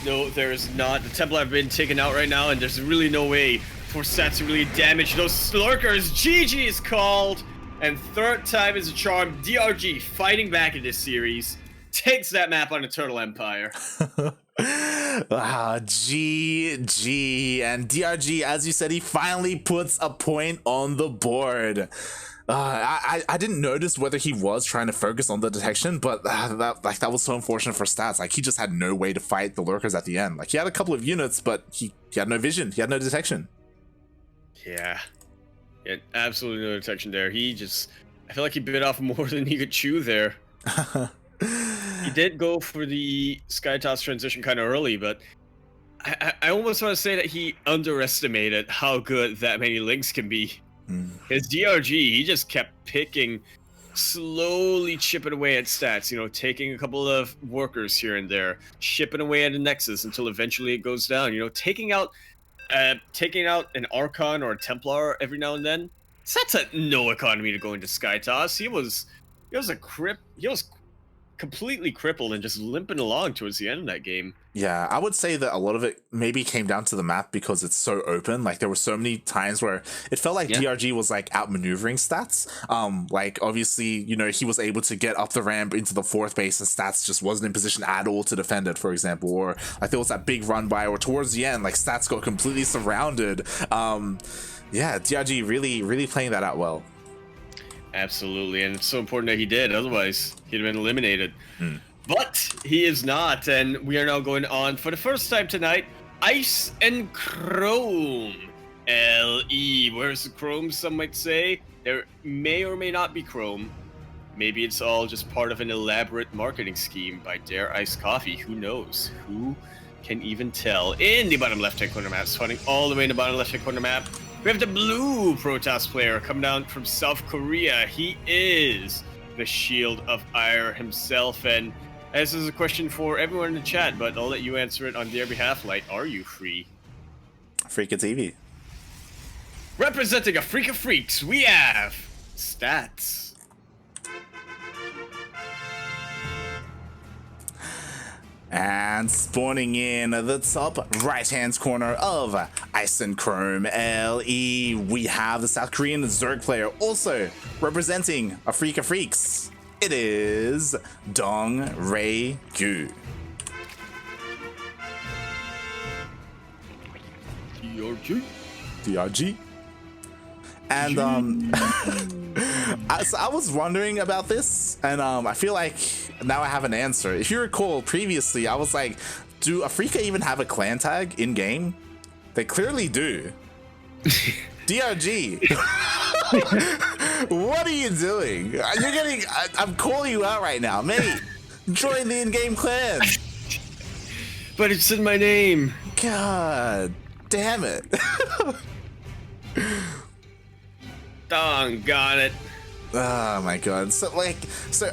No, there is not. The Templar have been taken out right now, and there's really no way for Stats to really damage those lurkers. GG is called. And 3rd time is a charm. DRG fighting back in this series takes that map on Eternal Empire. GG. And DRG, as you said, he finally puts a point on the board. I didn't notice whether he was trying to focus on the detection, but that was so unfortunate for Stats. Like, he just had no way to fight the lurkers at the end. Like, he had a couple of units, but he had no vision. He had no detection. Yeah. Yeah, absolutely no detection there. I feel like he bit off more than he could chew there. He did go for the Skytoss transition kind of early, but I almost want to say that he underestimated how good that many links can be. His DRG, he just kept picking, slowly chipping away at Stats, you know, taking a couple of workers here and there, chipping away at the Nexus until eventually it goes down, you know, taking out an Archon or a Templar every now and then. That's no economy to go into Skytoss. He was completely crippled and just limping along towards the end of that game. Yeah, I would say that a lot of it maybe came down to the map because it's so open. Like, there were so many times where it felt like DRG was, like, outmaneuvering Stats. Like, obviously, you know, he was able to get up the ramp into the 4th base and Stats just wasn't in position at all to defend it, for example. Or, like, there was that big run by, or towards the end, like, Stats got completely surrounded. Yeah, DRG really playing that out well. Absolutely, and it's so important that he did, otherwise he'd have been eliminated. But he is not, and we are now going on for the first time tonight, Ice and Chrome LE. Where's the Chrome, some might say? There may or may not be Chrome. Maybe it's all just part of an elaborate marketing scheme by Dare Ice Coffee. Who knows? Who can even tell? In the bottom left-hand corner map, spawning all the way in the bottom left-hand corner map, we have the blue Protoss player coming down from South Korea. He is the Shield of Ire himself, and this is a question for everyone in the chat, but I'll let you answer it on their behalf. Light, are you free? Freaka TV. Representing a Freak of Freaks, we have Stats. And spawning in the top right-hand corner of Ice and Chrome LE, we have the South Korean Zerg player, also representing a Freak of Freaks. It is DongRaeGu. DRG. And so I was wondering about this, and I feel like now I have an answer. If you recall previously, I was like, do Afrika even have a clan tag in game? They clearly do. DRG, what are you doing? You're getting. I'm calling you out right now, mate. Join the in-game clan. But it's in my name. God damn it. Dong, got it. Oh my god. So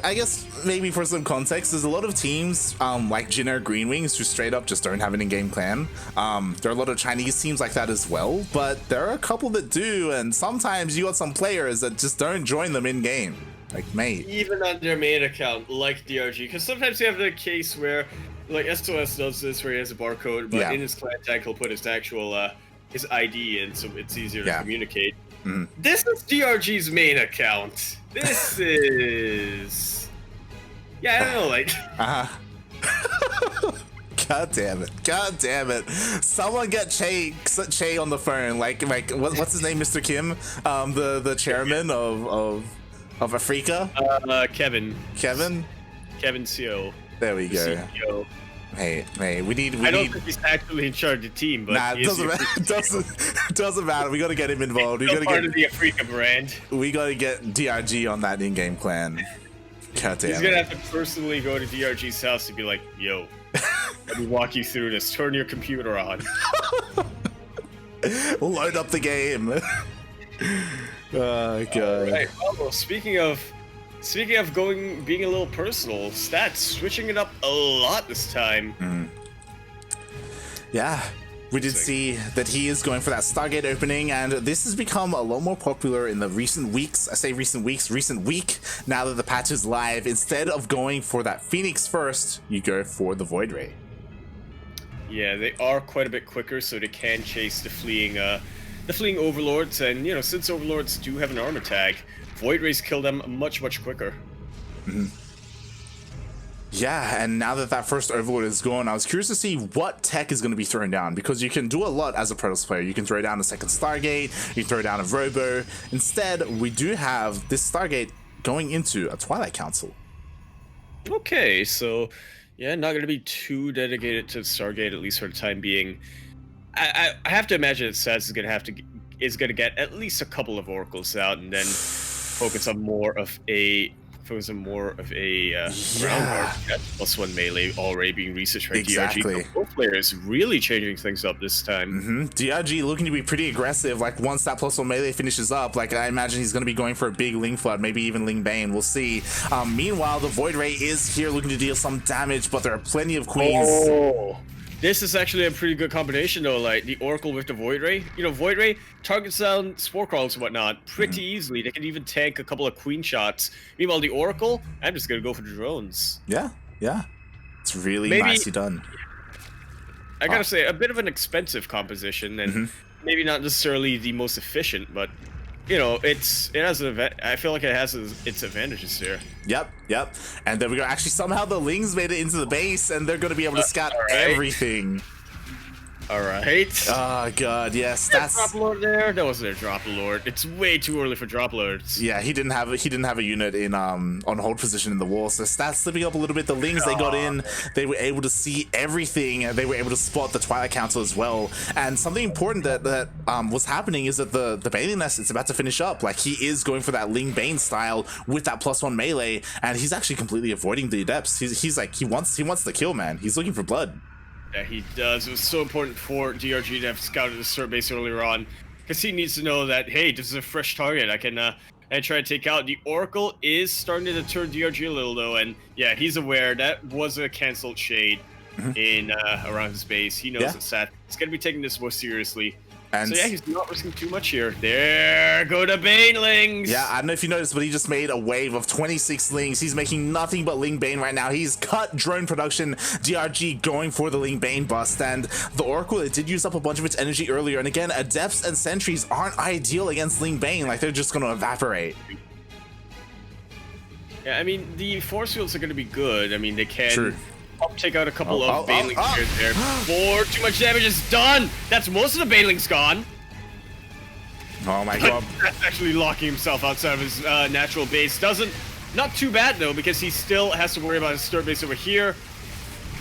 I guess maybe for some context, there's a lot of teams like Jinner Green Wings who straight up just don't have an in-game clan. There are a lot of Chinese teams like that as well, but there are a couple that do, and sometimes you got some players that just don't join them in-game. Like, mate. Even on their main account, like DRG, because sometimes you have the case where, like, SOS does this where he has a barcode, but in his clan tag he'll put his actual his ID in, so it's easier to communicate. This is DRG's main account. This is... Yeah, I don't know, like... God damn it. God damn it. Someone get Che on the phone. Like what's his name, Mr. Kim? The chairman of Afrika? Kevin. Kevin? Kevin CO. There we go. CEO. Hey, we need. I don't think he's actually in charge of the team, but nah, it doesn't matter. Doesn't matter. We gotta get him involved. We gotta part get of the Afrika brand. We gotta get DRG on that in-game clan. God damn. He's gonna have to personally go to DRG's house and be like, "Yo, let me walk you through this. Turn your computer on. Load up the game." Oh god. Right. Well, speaking of being a little personal, Stats switching it up a lot this time. Yeah, we did see that he is going for that Stargate opening, and this has become a lot more popular in the recent weeks. I say recent weeks, recent week, now that the patch is live. Instead of going for that Phoenix first, you go for the Void Ray. Yeah, they are quite a bit quicker, so they can chase the fleeing Overlords, and, you know, since Overlords do have an armor tag, Void Rays kill them much quicker. Yeah, and now that first Overlord is gone, I was curious to see what tech is going to be thrown down, because you can do a lot as a Protoss player. You can throw down a second Stargate, you can throw down a Robo. Instead, we do have this Stargate going into a Twilight Council. Okay, so yeah, not going to be too dedicated to Stargate, at least for the time being. I have to imagine that Stats is going to get at least a couple of Oracles out, and then focus on more of a ground guard +1 melee already being researched by DRG. Both players really changing things up this time. DRG looking to be pretty aggressive. Like, once that +1 melee finishes up, like, I imagine he's going to be going for a big Ling Flood, maybe even Ling Bane. We'll see. Meanwhile, the Void Ray is here looking to deal some damage, but there are plenty of queens. Oh. This is actually a pretty good combination, though, like the Oracle with the Void Ray. You know, Void Ray targets down Spore Crawls and whatnot pretty easily. They can even tank a couple of Queen shots. Meanwhile, the Oracle, I'm just going to go for the drones. Yeah. It's really nicely done. I gotta say, a bit of an expensive composition, and maybe not necessarily the most efficient, but, you know, it has I feel like it has its advantages here. Yep. And then we go. Actually, somehow the Lings made it into the base, and they're going to be able to scout everything. All right. Oh god, yes. That's Drop Lord there. That wasn't a Drop Lord. It's way too early for Drop Lords. Yeah, he didn't have a unit in on hold position in the wall. So Stats slipping up a little bit. The Lings they got in, they were able to see everything, and they were able to spot the Twilight Council as well. And something important that was happening is that the Baneling Nest is about to finish up. Like, he is going for that Ling Bane style with that +1 melee, and he's actually completely avoiding the Adepts. He's like, he wants the kill, man. He's looking for blood. Yeah, he does. It was so important for DRG to have scouted the Start base earlier on, because he needs to know that, hey, this is a fresh target I can try to take out. The Oracle is starting to deter DRG a little, though, and yeah, he's aware that was a canceled shade in around his base. He knows it's that. He's going to be taking this more seriously. And so yeah, he's not risking too much here. There go the Banelings! Yeah, I don't know if you noticed, but he just made a wave of 26 Lings. He's making nothing but Ling Bane right now. He's cut drone production. DRG going for the Ling Bane bust. And the Oracle, it did use up a bunch of its energy earlier. And again, Adepts and Sentries aren't ideal against Ling Bane. Like, they're just going to evaporate. Yeah, I mean, the force fields are going to be good. I mean, they can take out a couple of Banelings here and there before too much damage is done. That's most of the Banelings gone. Oh my god. That's actually locking himself outside of his natural base. Not too bad though, because he still has to worry about his third base over here.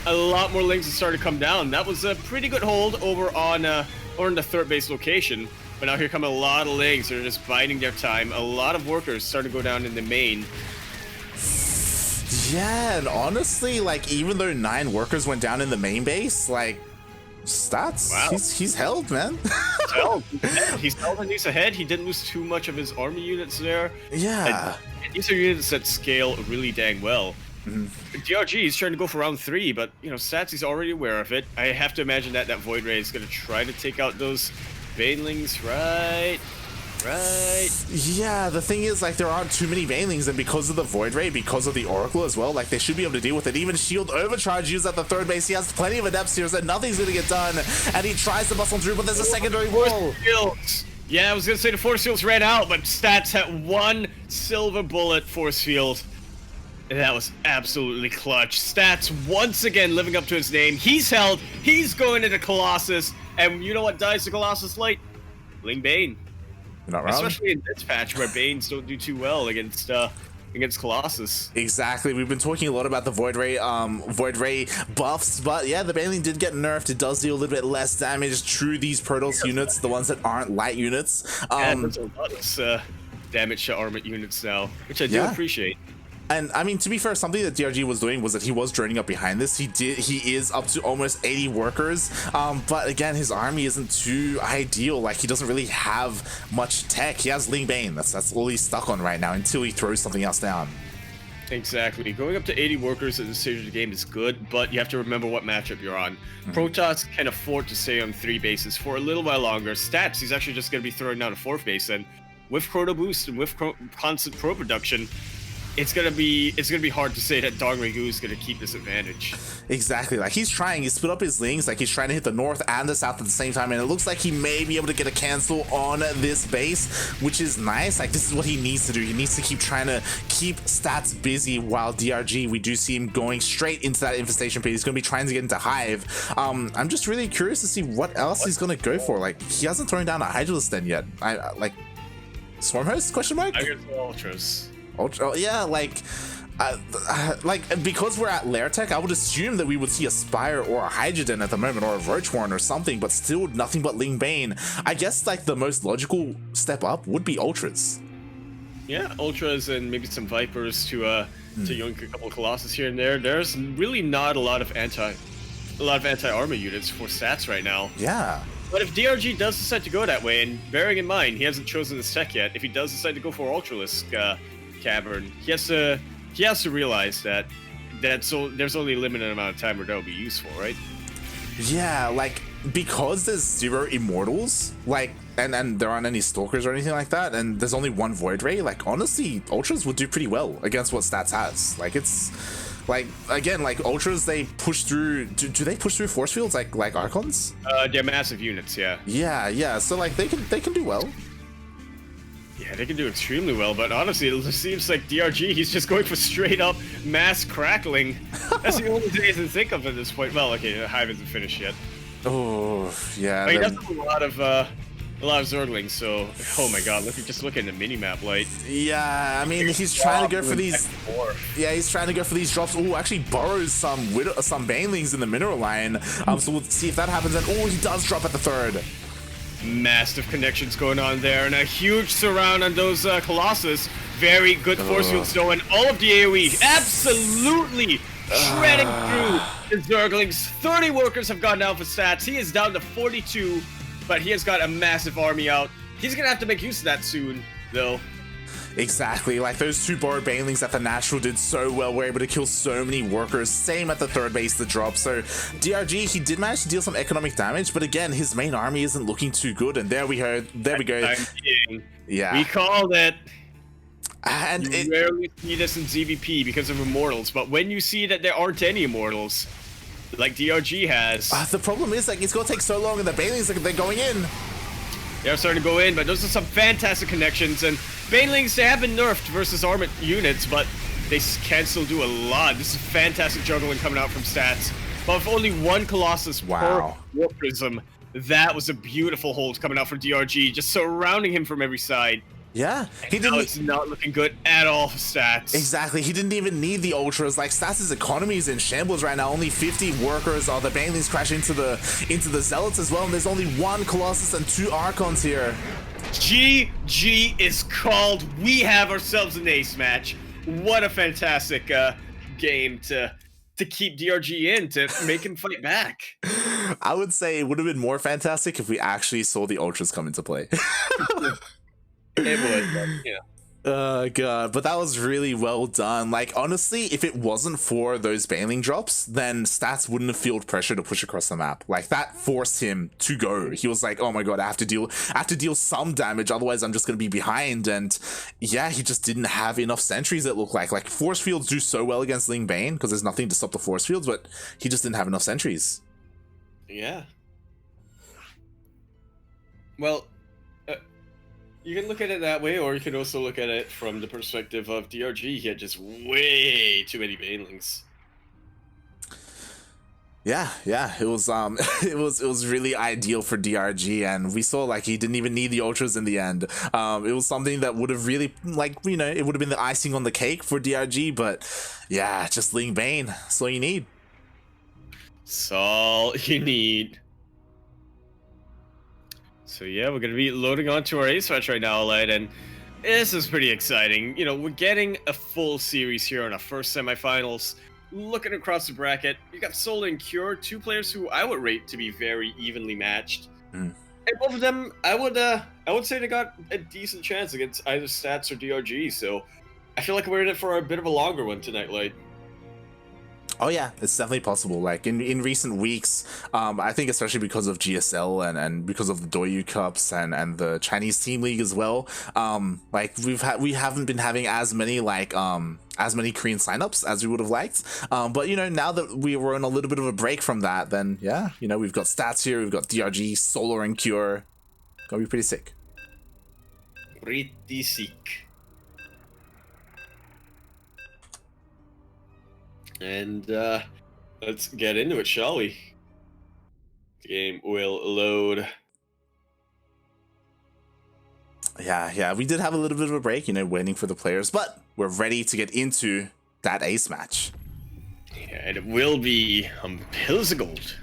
A lot more lings have started to come down. That was a pretty good hold over in the third base location. But now here come a lot of lings. They're just biding their time. A lot of workers starting to go down in the main. Yeah, and honestly, like, even though 9 workers went down in the main base, like, stats, wow. he's held, man. He's held and he's ahead. He didn't lose too much of his army units there. Yeah. And these are units that scale really dang well. DRG is trying to go for round 3, but, you know, Stats, he's already aware of it. I have to imagine that Void Ray is going to try to take out those Banelings, right? Yeah, the thing is, like, there aren't too many Banelings, and because of the Void Ray, because of the Oracle as well, like, they should be able to deal with it. Even Shield Overcharge used at the third base, he has plenty of Adepts here, so nothing's going to get done, and he tries to bustle through, but there's a secondary wall. Yeah, I was going to say the Force Fields ran out, but Stats had 1 silver bullet Force Field. And that was absolutely clutch. Stats once again living up to his name. He's held, he's going into Colossus, and you know what dies to Colossus late? Ling Bane. You're not wrong. Especially in this patch where Banes don't do too well against Colossus. Exactly. We've been talking a lot about the Void Ray buffs, but yeah, the Baneling did get nerfed. It does deal a little bit less damage through these Protoss units, the ones that aren't light units. Yeah, there's a lot of damage to armored units now, which I do appreciate. And I mean, to be fair, something that DRG was doing was that he was droning up behind this. He is up to almost 80 workers. But again, his army isn't too ideal. Like, he doesn't really have much tech. He has Ling Bane. That's all he's stuck on right now until he throws something else down. Exactly. Going up to 80 workers at this stage of the game is good, but you have to remember what matchup you're on. Protoss can afford to stay on 3 bases for a little while longer. Stats, he's actually just going to be throwing down a 4th base, and with Chrono Boost and with constant pro production, it's gonna be hard to say that DongRaeGu is gonna keep this advantage. Exactly, like, he's trying, he split up his lings, like, he's trying to hit the north and the south at the same time, and it looks like he may be able to get a cancel on this base, which is nice. Like, this is what he needs to do. He needs to keep trying to keep Stats busy, while DRG, we do see him going straight into that infestation pit. He's gonna be trying to get into Hive. I'm just really curious to see what else he's gonna go for. Like, he hasn't thrown down a Hydralisk Den yet. Like, Swarm Host, question mark? I guess Ultras. Ultra, yeah, like because we're at Lair Tech, I would assume that we would see a Spire or a Hydra Den at the moment, or a Roach Warren or something, but still nothing but Ling Bane. I guess, like, the most logical step up would be Ultras. Yeah, Ultras and maybe some Vipers to yoink a couple of Colossus here and there. There's really not a lot of anti-armor units for Stats right now. Yeah. But if DRG does decide to go that way, and bearing in mind he hasn't chosen his tech yet, if he does decide to go for Ultralisk Cavern, he has to realize that there's only a limited amount of time where that will be useful, right? Yeah, like, because there's 0 Immortals, like, and there aren't any Stalkers or anything like that, and there's only 1 Void Ray, like, honestly, Ultras would do pretty well against what Stats has. Like, it's, like, again, like, Ultras, they push through, do they push through force fields like Archons? They're massive units, yeah. Yeah, so, like, they can do well. Yeah, they can do extremely well, but honestly, it seems like DRG, he's just going for straight up mass crackling. That's the only thing I can think of at this point. Well, okay, Hive isn't finished yet. Oh, yeah. But he does have a lot of Zerglings, so, oh my god, just look at the mini-map, like. Yeah, I mean, he's trying to go for these. Yeah, he's trying to go for these drops. Oh, actually borrows some Banelings in the mineral line. So we'll see if that happens. And oh, he does drop at the 3rd. Massive connections going on there, and a huge surround on those Colossus. Very good force fields though, and all of the AoE absolutely shredding through the Zerglings. 30 workers have gone down for Stats. He is down to 42, but he has got a massive army out. He's gonna have to make use of that soon, though. Exactly, like those 2 borrowed Banelings at the Natural did so well. We're able to kill so many workers. Same at the 3rd base, the drop. So DRG, he did manage to deal some economic damage, but again, his main army isn't looking too good. And there we go. Yeah, we called it. And you rarely see this in ZVP because of Immortals, but when you see that there aren't any Immortals, like DRG has, the problem is, like, it's gonna take so long, and the Banelings, they're going in. They're starting to go in, but those are some fantastic connections, and Banelings, they have been nerfed versus armored units, but they can still do a lot. This is fantastic juggling coming out from Stats. But with only 1 Colossus per War Prism, That was a beautiful hold coming out for DRG, just surrounding him from every side. Yeah, he Now didn't. it's not looking good at all for Stats. Exactly, he didn't even need the ultras. Like Stats' economy is in shambles right now. Only 50 workers. The banelings crash into the zealots as well, and there's only one Colossus and 2 Archons here. GG is called. We have ourselves an ace match. What a fantastic game to keep DRG in, to make him fight back. I would say it would have been more fantastic if we actually saw the ultras come into play. It would, but, yeah. Oh god, but that was really well done. Like honestly, if it wasn't for those baneling drops, then Stats wouldn't have felt pressure to push across the map. Like that forced him to go. He was like, oh my god, I have to deal some damage, otherwise I'm just gonna be behind. And yeah, he just didn't have enough sentries, it looked like. Like force fields do so well against Ling Bane because there's nothing to stop the force fields, but he just didn't have enough sentries. Yeah. Well, you can look at it that way, or you can also look at it from the perspective of DRG. He had just way too many banelings. Yeah, it was it was really ideal for DRG, and we saw like he didn't even need the ultras in the end. It was something that would have really, like, you know, it would have been the icing on the cake for DRG, but yeah, just Ling Bane, that's all you need. That's all you need. So yeah, we're gonna be loading onto our ace match right now, Light, and this is pretty exciting. You know, we're getting a full series here on our first semifinals. Looking across the bracket, you got Soul and Cure, 2 players who I would rate to be very evenly matched. And both of them, I would say they got a decent chance against either Stats or DRG. So I feel like we're in it for a bit of a longer one tonight, Light. Oh yeah, it's definitely possible. Like in recent weeks, I think especially because of GSL and because of the DongRaeGu Cups and the Chinese Team League as well, like we haven't been having as many Korean signups as we would have liked. But you know, now that we were on a little bit of a break from that, then yeah, you know, we've got Stats here, we've got DRG, Solar and Cure. Gonna be pretty sick. Pretty sick. And let's get into it, shall we? The game will load. Yeah, we did have a little bit of a break, you know, waiting for the players, but we're ready to get into that ace match. Yeah, and it will be PvZ Gold.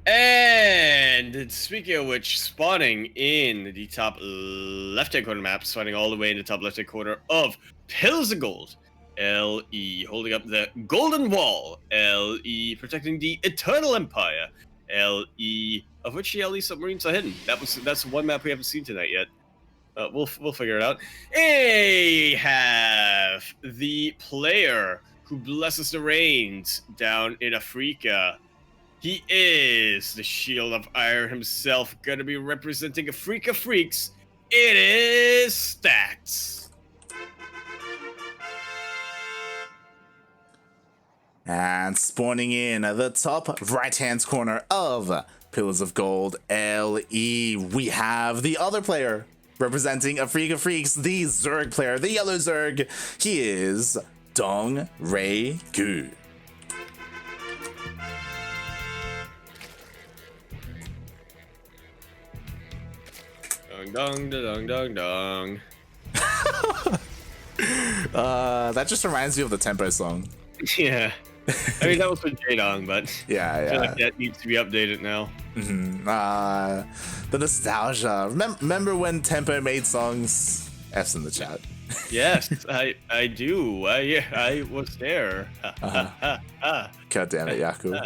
And speaking of which, spawning in the top left-hand corner map, spawning all the way in the top left-hand corner of PvZ Gold. LE holding up the Golden Wall. LE protecting the Eternal Empire. LE, of which the LE submarines are hidden. That's one map we haven't seen tonight yet. We'll figure it out. They have the player who blesses the rains down in Africa. He is the Shield of Iron himself, gonna be representing Africa Freaks. It is Stats. And spawning in at the top right-hand corner of PvZ Gold LE, we have the other player representing Africa Freaks, the Zerg player, the yellow Zerg. He is DongRaeGu. Dong, dong, dong, dong. That just reminds me of the Tempo song. Yeah. I mean, that was for J-Dong, but Yeah. I feel like that needs to be updated now. The nostalgia. Remember when Tempo made songs? F's in the chat. Yes, I do. I was there. God damn it, Yaku.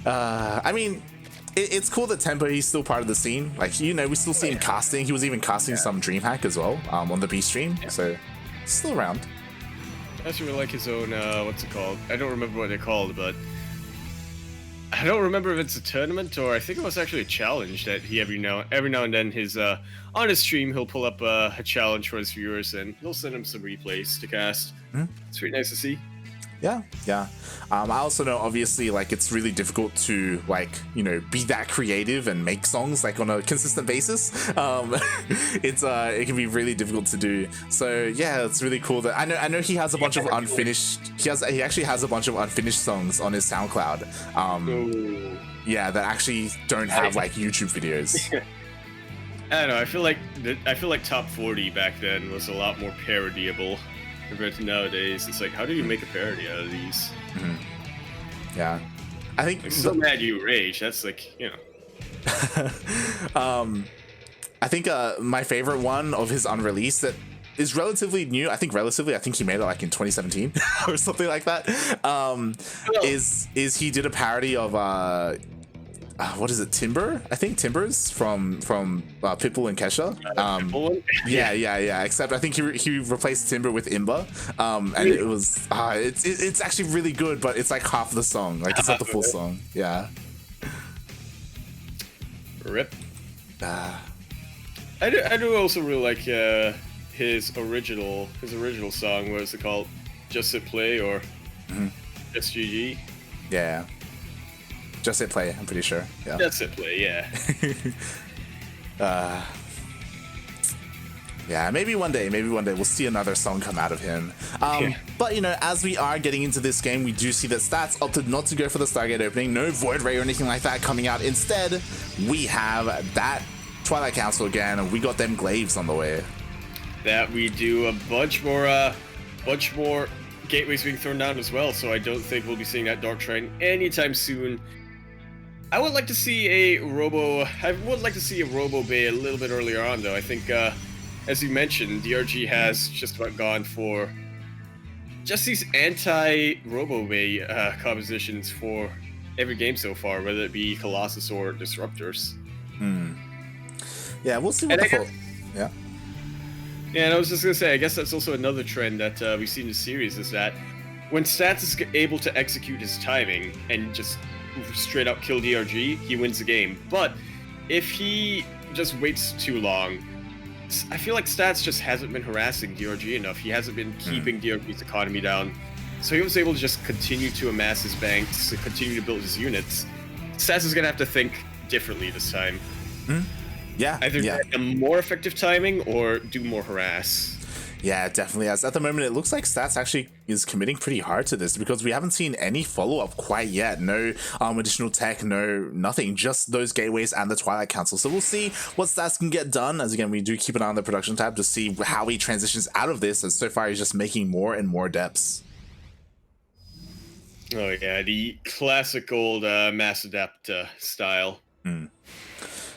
I mean, it's cool that Tempo, he's still part of the scene. Like, you know, we still see him casting. He was even casting some DreamHack as well on the B stream. Yeah. So, still around. I actually really like his own, what's it called? I don't remember what they're called, but I don't remember if it's a tournament or I think it was actually a challenge that he every now and then on his stream he'll pull up a challenge for his viewers and he'll send them some replays to cast. It's pretty nice to see. Yeah. I also know, obviously, like, it's really difficult to, like, you know, be that creative and make songs like on a consistent basis. It can be really difficult to do. So yeah, it's really cool that I know he has a bunch of unfinished. He actually has a bunch of unfinished songs on his SoundCloud. Yeah, that actually don't have like YouTube videos. I don't know. I feel like Top 40 back then was a lot more parodiable compared to nowadays. It's like, how do you make a parody out of these? Yeah, I think like, so mad you rage. That's like, you know. I think my favorite one of his unreleased that is relatively new. I think he made it like in 2017 or something like that. Is he did a parody of what is it, Timber? I think Timbers from Pitbull and Kesha. Yeah. Except I think he replaced Timber with Imba, and it was it's actually really good, but it's like half the song. Like it's not the full song. Yeah. Rip. I do also really like his original song. What is it called? Just Hit Play or Just GG? Yeah. Just Hit Play, I'm pretty sure. Yeah. Just Hit Play, yeah. Yeah, maybe one day we'll see another song come out of him. But, you know, as we are getting into this game, we do see that Stats opted not to go for the Stargate opening. No Void Ray or anything like that coming out. Instead, we have that Twilight Council again, and we got them Glaives on the way. That we do a bunch more gateways being thrown down as well, so I don't think we'll be seeing that Dark Train anytime soon. I would like to see a Robo Bay a little bit earlier on, though. I think, as you mentioned, DRG has just about gone for just these anti-Robo Bay compositions for every game so far, whether it be Colossus or Disruptors. Yeah, we'll see what Yeah. Yeah, and I was just gonna say, I guess that's also another trend that we've seen in the series, is that when Stats is able to execute his timing and just straight up kill DRG, he wins the game. But if he just waits too long, I feel like Stats just hasn't been harassing DRG enough. He hasn't been keeping DRG's economy down. So he was able to just continue to amass his banks, to continue to build his units. Stats is gonna have to think differently this time. Yeah. Either get a more effective timing or do more harass. Yeah, it definitely has. At the moment, it looks like Stats actually is committing pretty hard to this because we haven't seen any follow-up quite yet. No additional tech, nothing. Just those gateways and the Twilight Council. So we'll see what Stats can get done. As again, we do keep an eye on the production tab to see how he transitions out of this. As so far, he's just making more and more depths. Oh yeah, the classic old mass adapt style.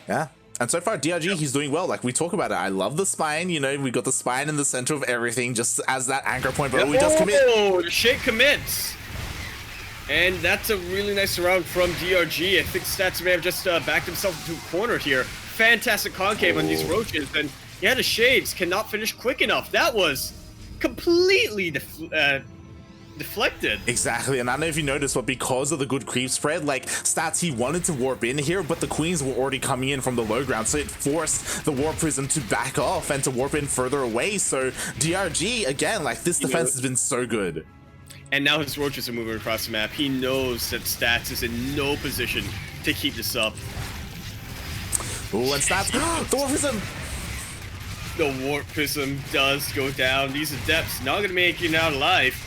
Yeah. And so far, DRG, he's doing well. Like, we talk about it. I love the spine. You know, we got the spine in the center of everything just as that anchor point. But he does commit. Oh, the shake commits. And that's a really nice round from DRG. I think Stats may have just backed himself into a corner here. Fantastic concave on these roaches. And yeah, the shades cannot finish quick enough. That was completely deflected. Exactly, and I don't know if you noticed, but because of the good creep spread, like Stats, he wanted to warp in here, but the queens were already coming in from the low ground, so it forced the warp prism to back off and to warp in further away. So DRG, again, like this defense has been so good. And now his roaches are moving across the map. He knows that Stats is in no position to keep this up. Oh, and Stats, the warp prism! The warp prism does go down. These adepts not gonna make it out alive.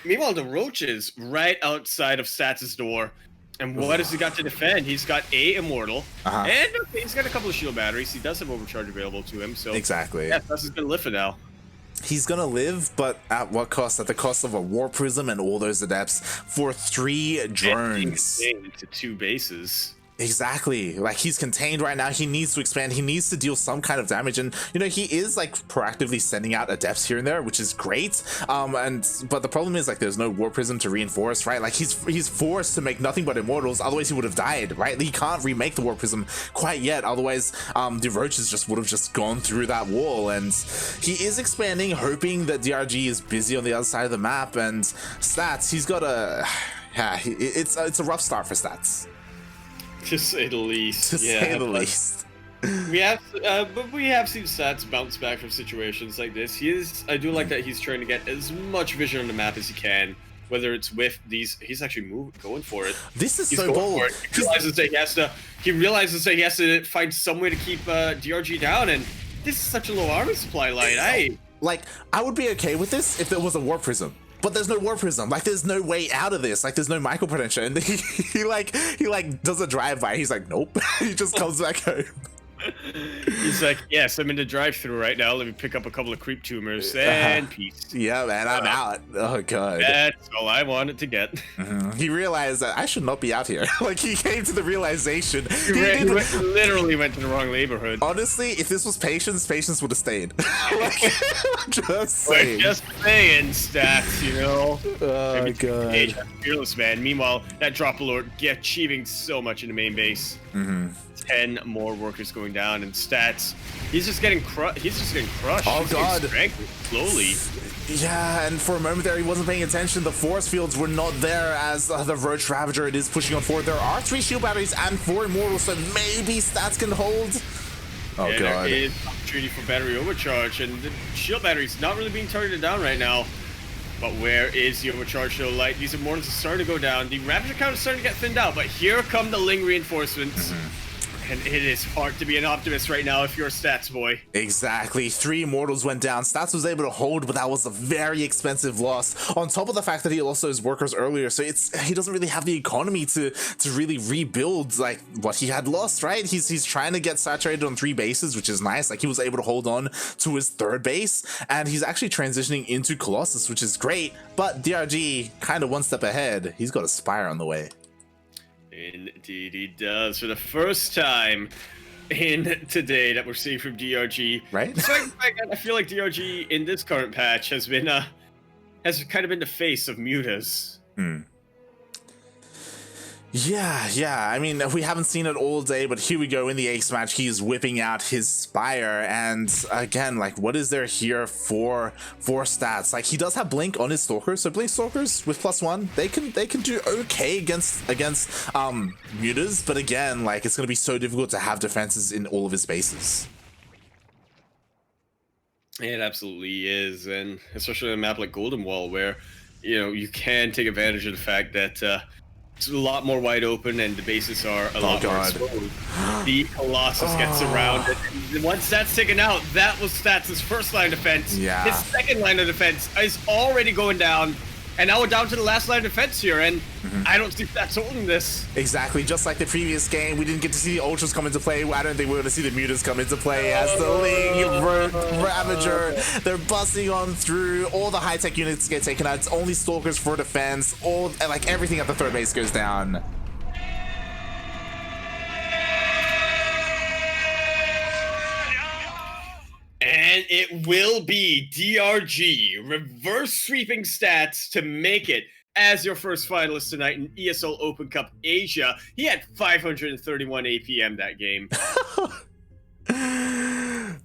Meanwhile, the roaches right outside of Stats' door. And what has he got to defend? He's got a Immortal. And okay, he's got a couple of shield batteries. He does have Overcharge available to him. So exactly. Yeah, Stats is gonna live for now. He's gonna live, but at what cost? At the cost of a War Prism and all those adepts for 3 drones. To 2 bases. Exactly. Like, he's contained right now. He needs to expand. He needs to deal some kind of damage. And, you know, he is, like, proactively sending out adepts here and there, which is great. But the problem is, like, there's no War Prism to reinforce, right? Like, he's forced to make nothing but Immortals. Otherwise, he would have died, right? He can't remake the War Prism quite yet. Otherwise, the Roaches just would have just gone through that wall. And he is expanding, hoping that DRG is busy on the other side of the map. And Stats, he's got a... Yeah, it's a rough start for Stats. To say the least. To say the least. but we have seen Stats bounce back from situations like this. I do like that he's trying to get as much vision on the map as he can. Whether it's with these, he's actually going for it. This is He's so going bold. for it. He realizes that he has to find some way to keep DRG down, and this is such a low armor supply line. Like, I would be okay with this if there was a Warp Prism. But there's no Warp Prism. Like, there's no way out of this. Like, there's no micro potential. And he does a drive-by. He's like, nope. He just comes back home. He's like, yes, I'm in the drive-thru right now. Let me pick up a couple of creep tumors and peace. Yeah, man, I'm out. Oh, God. That's all I wanted to get. He realized that I should not be out here. Like, he came to the realization. He literally went to the wrong neighborhood. Honestly, if this was Patience would have stayed. Like, just saying. Just saying, Stats, you know? Oh, God. Fearless, man. Meanwhile, that drop alert achieving so much in the main base. 10 more workers going down, and Stats, he's just getting crushed. Oh, God. Slowly. Yeah, and for a moment there he wasn't paying attention. The force fields were not there as the Roach Ravager, it is pushing on forward. There are 3 shield batteries and 4 immortals, so maybe Stats can hold. Oh, yeah, God. There is opportunity for battery overcharge, and the shield battery's not really being targeted down right now. But where is the overcharge though? Light, these immortals are starting to go down. The Ravager count is starting to get thinned out, but here come the Ling reinforcements. And it is hard to be an optimist right now if you're a Stats boy. Exactly. 3 immortals went down. Stats was able to hold, but that was a very expensive loss. On top of the fact that he lost those workers earlier, so he doesn't really have the economy to really rebuild like what he had lost, right? He's trying to get saturated on 3 bases, which is nice. Like, he was able to hold on to his 3rd base, and he's actually transitioning into Colossus, which is great. But DRG kind of one step ahead. He's got a Spire on the way. Indeed he does, for the first time in today that we're seeing from DRG. Right? Despite the fact that I feel like DRG in this current patch has kind of been the face of mutas. Yeah. I mean, we haven't seen it all day, but here we go in the Ace match. He's whipping out his Spire, and again, like, what is there here for Stats? Like, he does have Blink on his Stalkers, so Blink Stalkers with +1, they can do okay against mutas, but again, like, it's gonna be so difficult to have defenses in all of his bases. It absolutely is, and especially on a map like Golden Wall, where you can take advantage of the fact that it's a lot more wide open and the bases are a lot more exposed. The Colossus gets around it. And once that's taken out, that was Stats' first line of defense. Yeah. His second line of defense is already going down. And now we're down to the last line of defense here, and I don't see Stats holding this. Exactly, just like the previous game, we didn't get to see the Ultras come into play. I don't think we're going to see the Mutas come into play as the Ling Ravager. They're busting on through. All the high-tech units get taken out. It's only Stalkers for defense. Like, everything at the 3rd base goes down. And it will be DRG reverse sweeping Stats to make it as your first finalist tonight in ESL Open Cup Asia. He had 531 APM that game.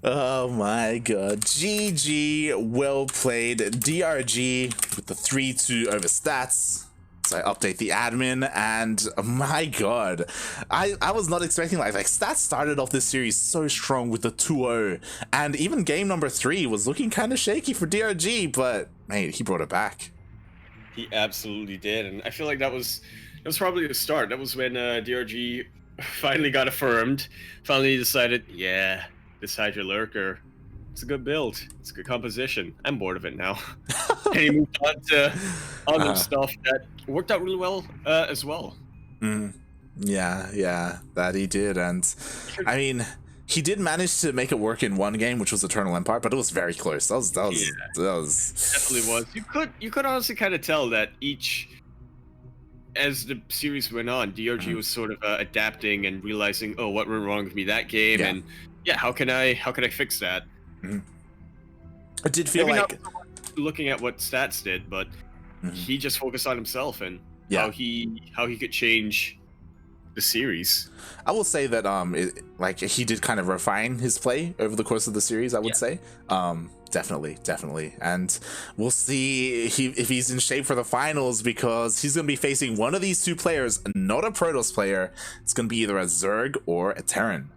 Oh my God. GG, well played. DRG with the 3-2 over Stats. So I update the admin, and my God, I was not expecting like Stats started off this series so strong with the 2-0, and even game number 3 was looking kind of shaky for DRG, but mate, he brought it back. He absolutely did, and I feel like that was probably the start. That was when DRG finally got affirmed, finally decided, yeah, this Hydra Lurker, it's a good build, it's a good composition. I'm bored of it now. And he moved on to other stuff that worked out really well as well. Yeah, that he did, and I mean, he did manage to make it work in one game, which was Eternal Empire, but it was very close. That was definitely was. You could honestly kind of tell that as the series went on, DRG was sort of adapting and realizing, oh, what went wrong with me that game, and how can I fix that? It did feel maybe like not looking at what Stats did, but he just focused on himself and how he could change the series. I will say that he did kind of refine his play over the course of the series, I would say. Definitely, and we'll see if he's in shape for the finals, because he's going to be facing one of these 2 players, not a Protoss player. It's going to be either a Zerg or a Terran.